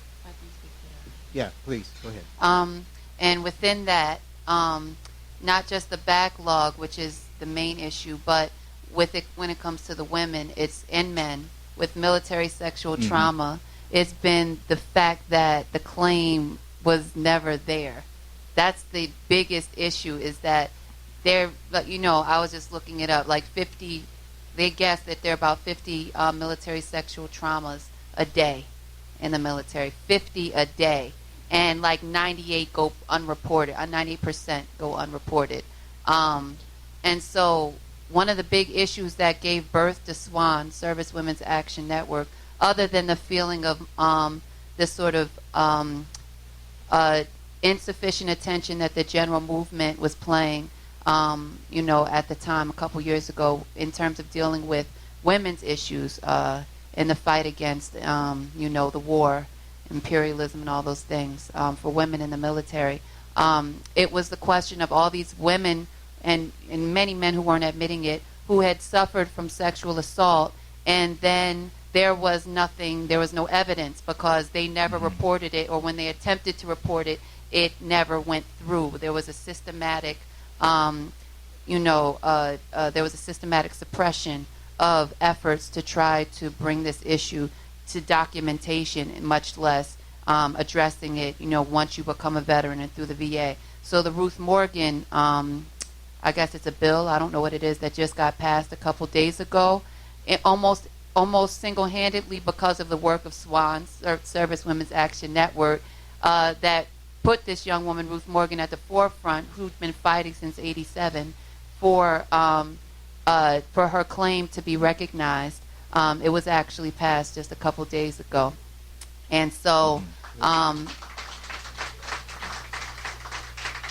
Yeah, please, go ahead. And within that, not just the backlog, which is the main issue, but with it, when it comes to the women, it's in men with military sexual trauma. It's been the fact that the claim was never there. That's the biggest issue, is that there, you know, I was just looking it up, like 50, they guess that there are about 50 military sexual traumas a day in the military, 50 a day, and like 98 go unreported, 98% go unreported. And so one of the big issues that gave birth to SWAN, Service Women's Action Network, other than the feeling of this sort of insufficient attention that the general movement was playing, you know, at the time a couple years ago in terms of dealing with women's issues in the fight against, you know, the war, imperialism and all those things for women in the military. It was the question of all these women and many men who weren't admitting it, who had suffered from sexual assault, and then there was nothing, there was no evidence because they never reported it, or when they attempted to report it, it never went through. There was a systematic, you know, there was a systematic suppression of efforts to try to bring this issue to documentation, and much less addressing it, you know, once you become a veteran and through the VA. So the Ruth Morgan, I guess it's a bill, I don't know what it is, that just got passed a couple days ago. It almost single-handedly, because of the work of SWAN, Service Women's Action Network, that put this young woman, Ruth Morgan, at the forefront, who's been fighting since '87 for her claim to be recognized. It was actually passed just a couple days ago. And so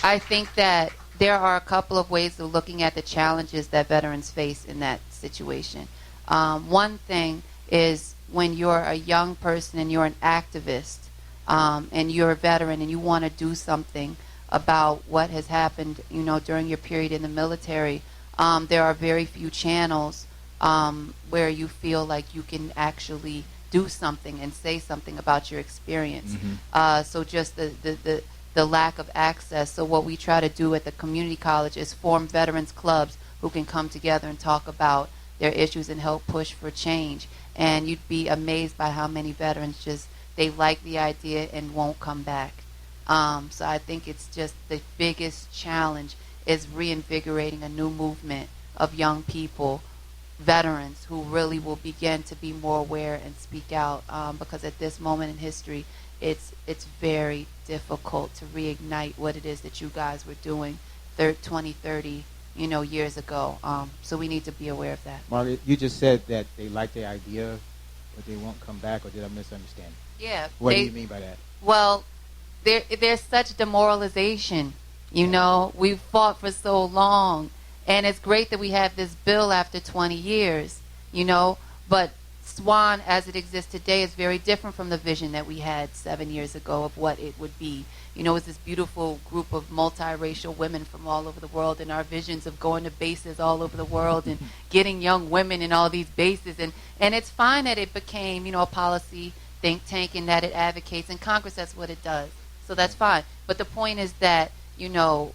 I think that there are a couple of ways of looking at the challenges that veterans face in that situation. One thing is when you're a young person and you're an activist and you're a veteran and you want to do something about what has happened, you know, during your period in the military, there are very few channels where you feel like you can actually do something and say something about your experience. So just the lack of access. So what we try to do at the community college is form veterans clubs who can come together and talk about their issues and help push for change. And you'd be amazed by how many veterans just, they like the idea and won't come back. So I think it's just the biggest challenge is reinvigorating a new movement of young people, veterans, who really will begin to be more aware and speak out, because at this moment in history, it's very difficult to reignite what it is that you guys were doing 20, 30, you know, years ago. So we need to be aware of that. Margaret, you just said that they like the idea, but they won't come back, or did I misunderstand? Yeah. What do you mean by that? Well, there's such demoralization. You know, we've fought for so long, and it's great that we have this bill after 20 years, you know, but SWAN as it exists today is very different from the vision that we had 7 years ago of what it would be. You know, it's this beautiful group of multiracial women from all over the world, and our visions of going to bases all over the world and getting young women in all these bases. And it's fine that it became, you know, a policy think tank and that it advocates. In Congress, that's what it does. So that's fine. But the point is that, you know,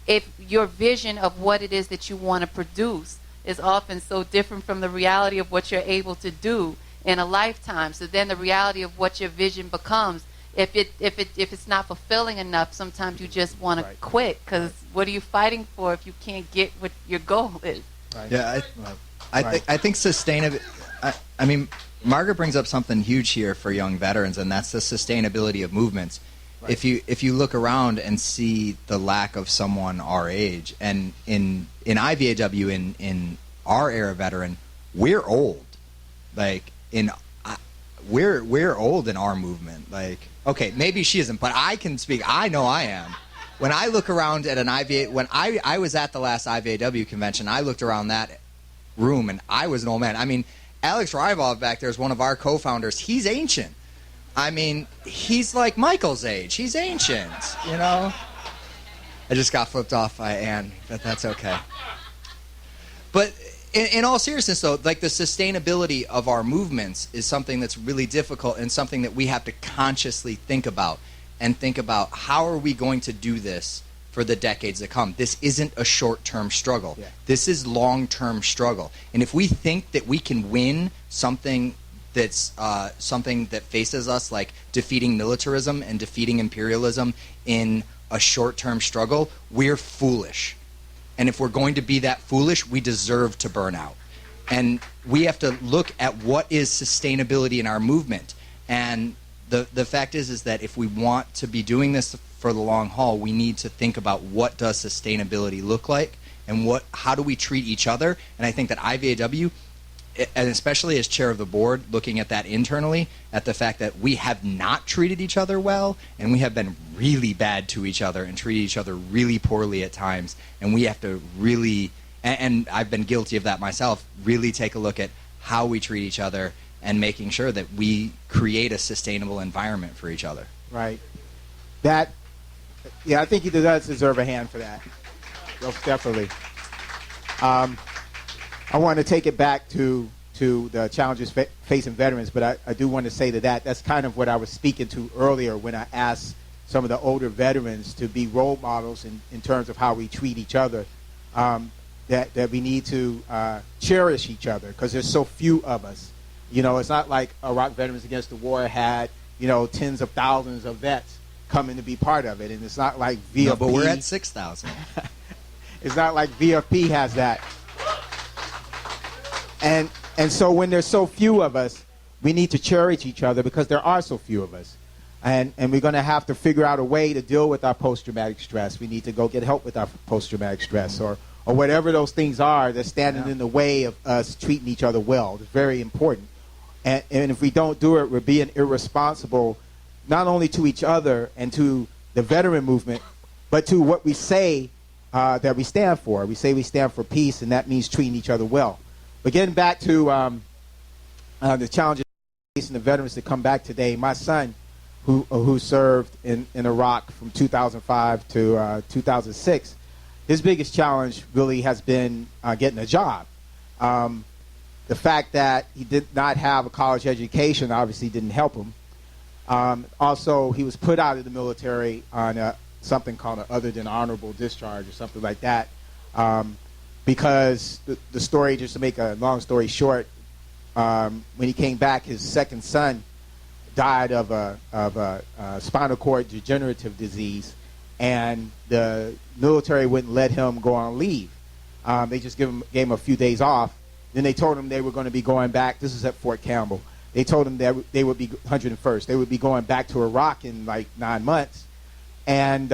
if your vision of what it is that you want to produce is often so different from the reality of what you're able to do in a lifetime. So then the reality of what your vision becomes, if it's not fulfilling enough, sometimes you just want to quit, because what are you fighting for if you can't get what your goal is? Right. Yeah, I think sustainability. I mean, Margaret brings up something huge here for young veterans, and that's the sustainability of movements. Right. If you look around and see the lack of someone our age, and in IVAW, in our era veteran, we're old. Like we're old in our movement. Like, okay, maybe she isn't, but I can speak. I know I am. When I look around at an IVA, when I was at the last IVAW convention, I looked around that room and I was an old man. I mean, Alex Rybov back there is one of our co-founders. He's ancient. I mean, he's like Michael's age. He's ancient, you know? I just got flipped off by Anne, but that's okay. But in all seriousness, though, like the sustainability of our movements is something that's really difficult and something that we have to consciously think about, and think about how are we going to do this for the decades to come. This isn't a short-term struggle. Yeah. This is long-term struggle. And if we think that we can win something that's something that faces us, like defeating militarism and defeating imperialism in a short-term struggle, we're foolish. And if we're going to be that foolish, we deserve to burn out. And we have to look at what is sustainability in our movement. And the fact is that if we want to be doing this for the long haul, we need to think about what does sustainability look like and how do we treat each other. And I think that IVAW, and especially as chair of the board, looking at that internally, at the fact that we have not treated each other well, and we have been really bad to each other and treated each other really poorly at times, and we have to really, and I've been guilty of that myself, really take a look at how we treat each other and making sure that we create a sustainable environment for each other. Right. Yeah, I think he does deserve a hand for that. Most definitely. I want to take it back to the challenges facing veterans, but I do want to say that's kind of what I was speaking to earlier when I asked some of the older veterans to be role models in terms of how we treat each other, that we need to cherish each other because there's so few of us. You know, it's not like Iraq Veterans Against the War had, tens of thousands of vets coming to be part of it, and it's not like VFP. No, but we're at 6,000. It's not like VFP has that. And so when there's so few of us, we need to cherish each other because there are so few of us. And we're going to have to figure out a way to deal with our post-traumatic stress. We need to go get help with our post-traumatic stress or whatever those things are that's standing in the way of us treating each other well. It's very important. And if we don't do it, we're being irresponsible not only to each other and to the veteran movement, but to what we say that we stand for. We say we stand for peace, and that means treating each other well. But getting back to the challenges facing the veterans that come back today, my son, who served in Iraq from 2005 to 2006, his biggest challenge really has been getting a job. The fact that he did not have a college education obviously didn't help him. Also, he was put out of the military on something called an other than honorable discharge or something like that. Because the story, just to make a long story short, when he came back, his second son died of a spinal cord degenerative disease, and the military wouldn't let him go on leave. They just gave him a few days off. Then they told him they were going to be going back. This is at Fort Campbell. They told him that they would be 101st. They would be going back to Iraq in like 9 months, and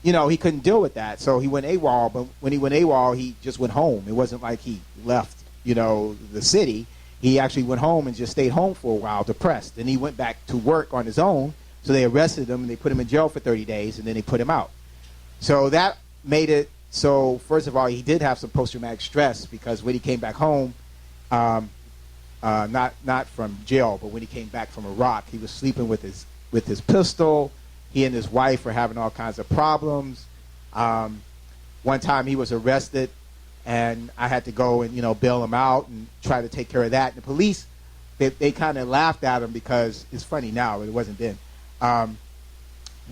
he couldn't deal with that, so he went AWOL. But when he went AWOL, he just went home. It wasn't like he left, the city. He actually went home and just stayed home for a while, depressed. And he went back to work on his own. So they arrested him and they put him in jail for 30 days, and then they put him out. So that made it so. First of all, he did have some post-traumatic stress because when he came back home, not from jail, but when he came back from Iraq, he was sleeping with his pistol. He and his wife were having all kinds of problems. One time he was arrested, and I had to go and bail him out and try to take care of that. And the police, they kind of laughed at him because it's funny now, but it wasn't then.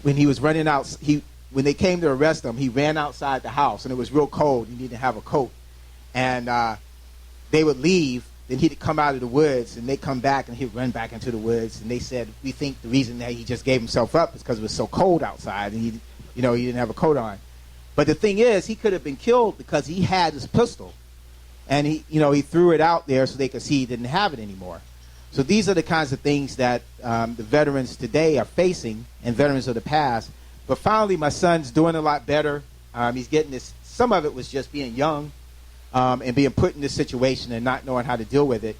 When he was running out, when they came to arrest him, he ran outside the house, and it was real cold. He needed to have a coat, and they would leave. Then he'd come out of the woods, and they'd come back, and he'd run back into the woods. And they said, we think the reason that he just gave himself up is because it was so cold outside, and he didn't have a coat on. But the thing is, he could have been killed because he had his pistol, and he threw it out there so they could see he didn't have it anymore. So these are the kinds of things that the veterans today are facing, and veterans of the past. But finally, my son's doing a lot better. He's getting this. Some of it was just being young. And being put in this situation and not knowing how to deal with it.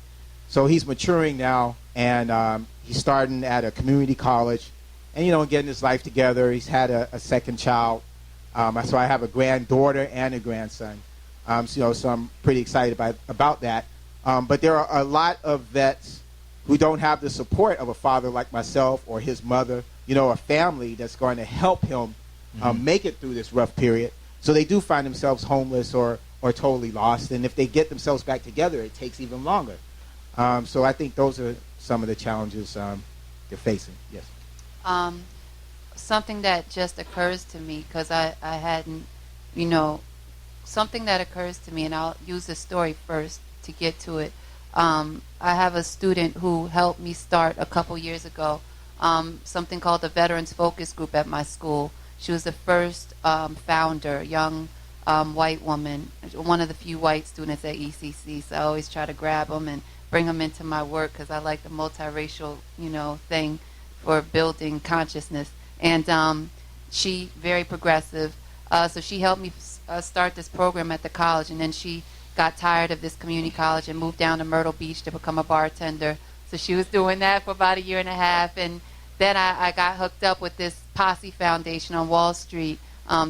So he's maturing now, and he's starting at a community college and, getting his life together. He's had a second child. So I have a granddaughter and a grandson. So I'm pretty excited about that. But there are a lot of vets who don't have the support of a father like myself or his mother, a family that's going to help him make it through this rough period. So they do find themselves homeless or totally lost, and if they get themselves back together, it takes even longer. So I think those are some of the challenges they're facing. Yes. Something that just occurs to me, because I hadn't, something that occurs to me, and I'll use the story first to get to it. I have a student who helped me start a couple years ago something called the Veterans Focus Group at my school. She was the first founder, young white woman, one of the few white students at ECC. So I always try to grab them and bring them into my work because I like the multiracial, thing for building consciousness. And she very progressive. So she helped me start this program at the college, and then she got tired of this community college and moved down to Myrtle Beach to become a bartender. So she was doing that for about a year and a half, and then I got hooked up with this Fasy Foundation on Wall Street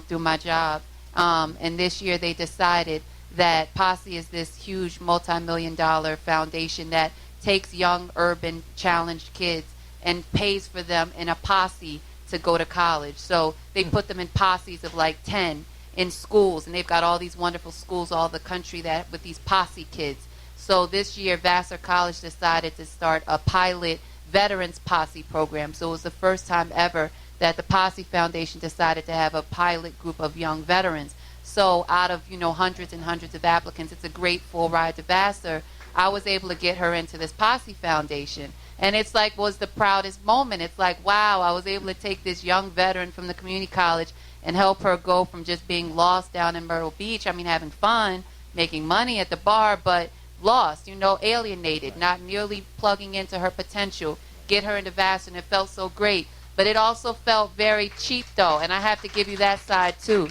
through my job. And this year they decided that Fasy is this huge multi-million-dollar foundation that takes young urban challenged kids and pays for them in a posse to go to college. So they put them in posses of like 10 in schools, and they've got all these wonderful schools all the country that with these posse kids. So this year Vassar College decided to start a pilot veterans posse program. So it was the first time ever that the Fasy Foundation decided to have a pilot group of young veterans. So out of hundreds and hundreds of applicants, it's a great full ride to Vassar. I was able to get her into this Fasy Foundation, and it's like was the proudest moment. It's like, wow, I was able to take this young veteran from the community college and help her go from just being lost down in Myrtle Beach, having fun, making money at the bar, but lost, alienated, not nearly plugging into her potential, get her into Vassar, and it felt so great. But it also felt very cheap, though, and I have to give you that side, too.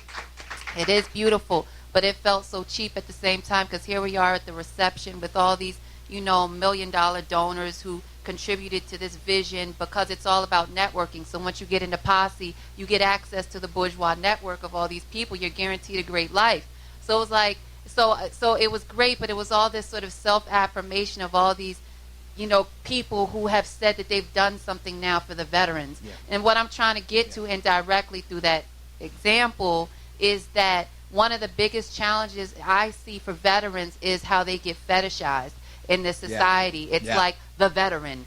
It is beautiful, but it felt so cheap at the same time, because here we are at the reception with all these, million-dollar donors who contributed to this vision, because it's all about networking. So once you get into Fasy, you get access to the bourgeois network of all these people. You're guaranteed a great life. So it was like, so it was great, but it was all this sort of self-affirmation of all these people who have said that they've done something now for the veterans. Yeah. And what I'm trying to get to indirectly through that example is that one of the biggest challenges I see for veterans is how they get fetishized in this society. It's like the veteran,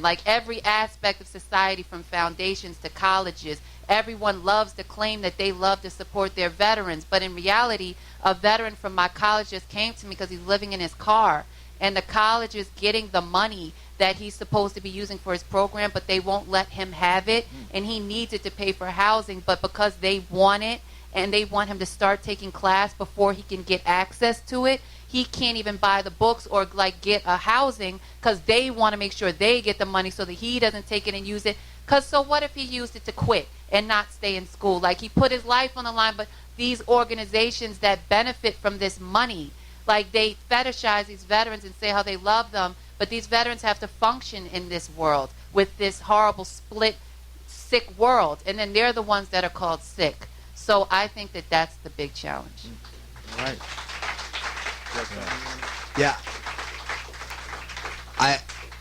like every aspect of society from foundations to colleges. Everyone loves to claim that they love to support their veterans, but in reality, a veteran from my college just came to me because he's living in his car, and the college is getting the money that he's supposed to be using for his program, but they won't let him have it, and he needs it to pay for housing, but because they want it, and they want him to start taking class before he can get access to it, he can't even buy the books or get a housing because they want to make sure they get the money so that he doesn't take it and use it. Because so what if he used it to quit and not stay in school? Like, he put his life on the line, but these organizations that benefit from this money, like, they fetishize these veterans and say how they love them, but these veterans have to function in this world with this horrible split, sick world, and then they're the ones that are called sick. So I think that that's the big challenge. All right. Yeah.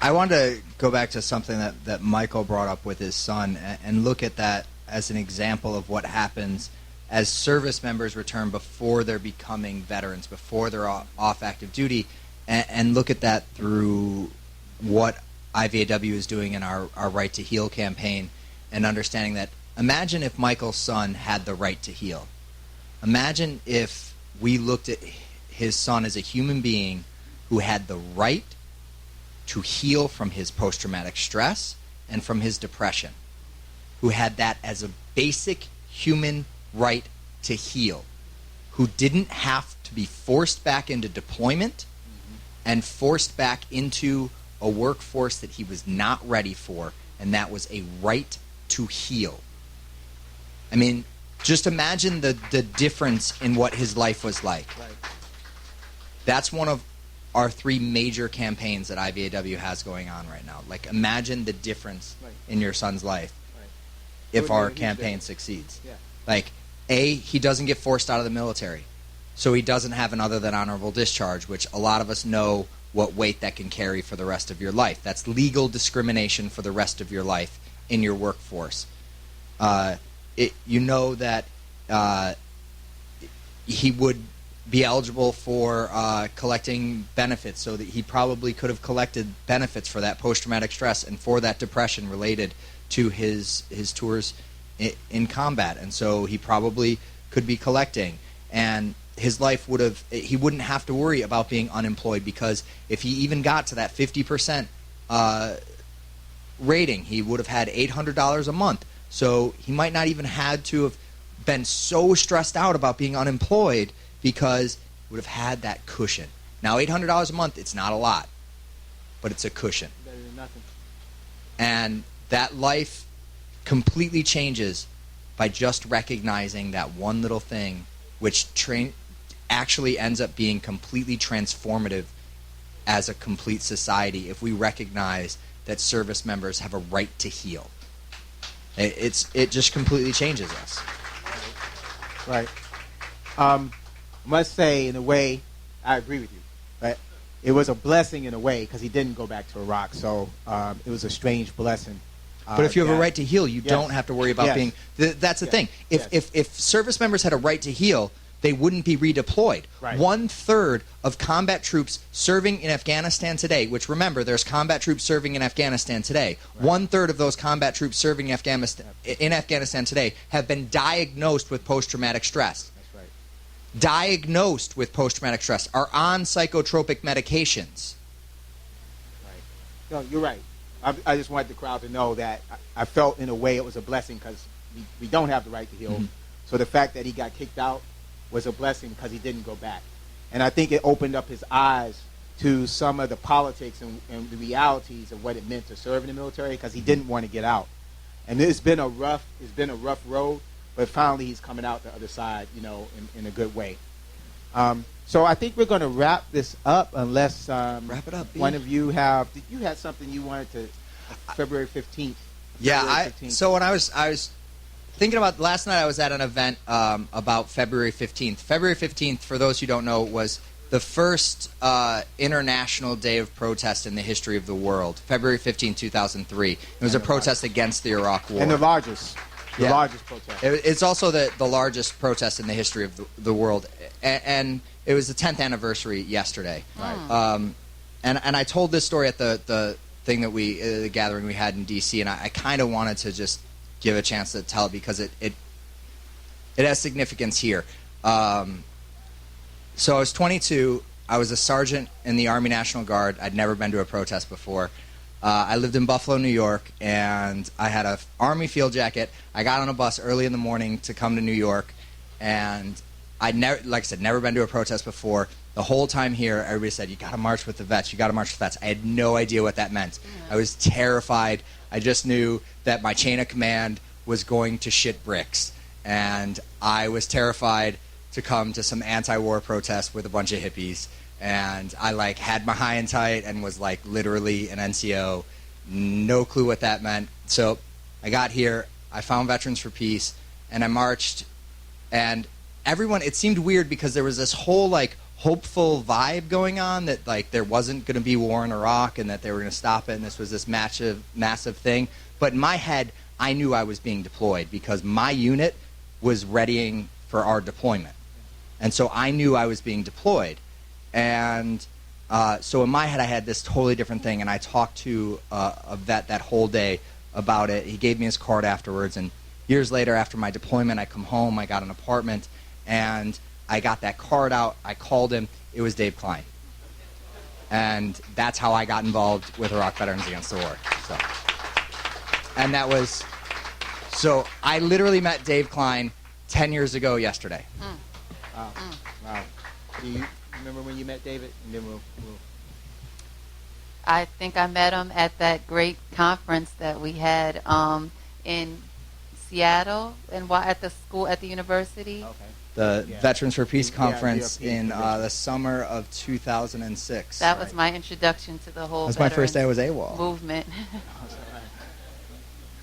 I want to go back to something that Michael brought up with his son and look at that as an example of what happens as service members return before they're becoming veterans, before they're off active duty, and look at that through what IVAW is doing in our Right to Heal campaign, and understanding that imagine if Michael's son had the right to heal. Imagine if we looked at his son as a human being who had the right to heal from his post-traumatic stress and from his depression, who had that as a basic human right to heal, who didn't have to be forced back into deployment and forced back into a workforce that he was not ready for, and that was a right to heal. I mean, just imagine the difference in what his life was like. Right. That's one of our 3 major campaigns that IVAW has going on right now. Like, imagine the difference in your son's life if our campaign succeeds. Yeah. Like, A, he doesn't get forced out of the military, so he doesn't have an other than honorable discharge, which a lot of us know what weight that can carry for the rest of your life. That's legal discrimination for the rest of your life in your workforce. You know that he would be eligible for collecting benefits, so that he probably could have collected benefits for that post-traumatic stress and for that depression related to his tours in combat, and so he probably could be collecting, and his life he wouldn't have to worry about being unemployed, because if he even got to that 50% rating, he would have had $800 a month So he might not even had to have been so stressed out about being unemployed because he would have had that cushion. Now, $800 a month, it's not a lot, but it's a cushion. Better than nothing. And that life completely changes by just recognizing that one little thing, which actually ends up being completely transformative as a complete society if we recognize that service members have a right to heal. It just completely changes us. Right. I must say, in a way, I agree with you. But it was a blessing in a way because he didn't go back to Iraq. So it was a strange blessing. But if you have a right to heal, you don't have to worry about being. That's the thing. If service members had a right to heal, they wouldn't be redeployed. Right. 1/3 of combat troops serving in Afghanistan today, which remember, there's combat troops serving in Afghanistan today. Right. 1/3 of those combat troops serving in Afghanistan today have been diagnosed with post-traumatic stress. That's right. Diagnosed with post-traumatic stress, are on psychotropic medications. Right. No, you're right. I just wanted the crowd to know that I felt in a way it was a blessing because we don't have the right to heal. Mm-hmm. So the fact that he got kicked out was a blessing because he didn't go back. And I think it opened up his eyes to some of the politics and the realities of what it meant to serve in the military because he didn't want to get out. And it's been a rough road, but finally he's coming out the other side, in a good way. So I think we're going to wrap this up unless wrap it up, one of you did you have something you wanted to, February 15th? Yeah, so when I was thinking about last night, I was at an event about February 15th. February 15th, for those who don't know, was the first international day of protest in the history of the world. February 15th, 2003. It was a protest against the Iraq War. And the largest protest. It's also the largest protest in the history of the world. And it was the 10th anniversary yesterday. Right. And I told this story at the thing that the gathering we had in D.C., and I kind of wanted to just give a chance to tell it because it has significance here. So I was 22. I was a sergeant in the Army National Guard. I'd never been to a protest before. I lived in Buffalo, New York, and I had an Army field jacket. I got on a bus early in the morning to come to New York, and I'd never been to a protest before. The whole time here, everybody said, you got to march with the vets, you got to march with the vets. I had no idea what that meant. Yeah. I was terrified. I just knew that my chain of command was going to shit bricks. And I was terrified to come to some anti-war protest with a bunch of hippies. And I had my high and tight and was literally an NCO. No clue what that meant. So I got here, I found Veterans for Peace, and I marched. And everyone, it seemed weird because there was this whole hopeful vibe going on that there wasn't going to be war in Iraq and that they were going to stop it and this was this massive thing. But in my head, I knew I was being deployed because my unit was readying for our deployment. And so I knew I was being deployed. And so in my head, I had this totally different thing. And I talked to a vet that whole day about it. He gave me his card afterwards. And years later, after my deployment, I come home, I got an apartment, and I got that card out. I called him. It was Dave Cline. And that's how I got involved with Iraq Veterans Against the War. And that was... So I literally met Dave Cline 10 years ago yesterday. Wow. Wow. Do you remember when you met David? And then we'll... I think I met him at that great conference that we had in Seattle and at the university. Okay. The Veterans for Peace conference in the summer of 2006. That was my introduction to the whole. That's my first day I was AWOL. Movement.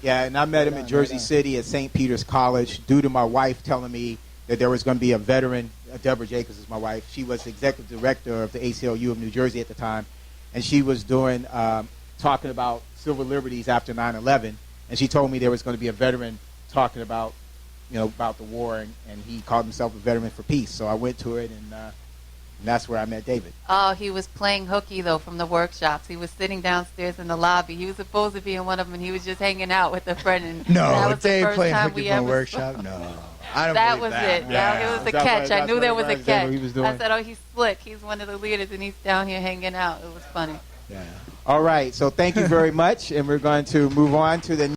Yeah, and I met him in Jersey City at St. Peter's College due to my wife telling me that there was going to be a veteran. Deborah Jacobs is my wife. She was the executive director of the ACLU of New Jersey at the time, and she was doing talking about civil liberties after 9/11, and she told me there was going to be a veteran talking about about the war, and he called himself a veteran for peace. So I went to it, and that's where I met David. Oh, he was playing hooky, though, from the workshops. He was sitting downstairs in the lobby. He was supposed to be in one of them, and he was just hanging out with a friend. And that was Dave the first playing time hooky we from ever a workshop? No. I don't that believe was that. it. Yeah. It was a catch. I knew there was a catch. I said, oh, he's slick. He's one of the leaders, and he's down here hanging out. It was funny. Yeah. All right. So thank you very much, and we're going to move on to the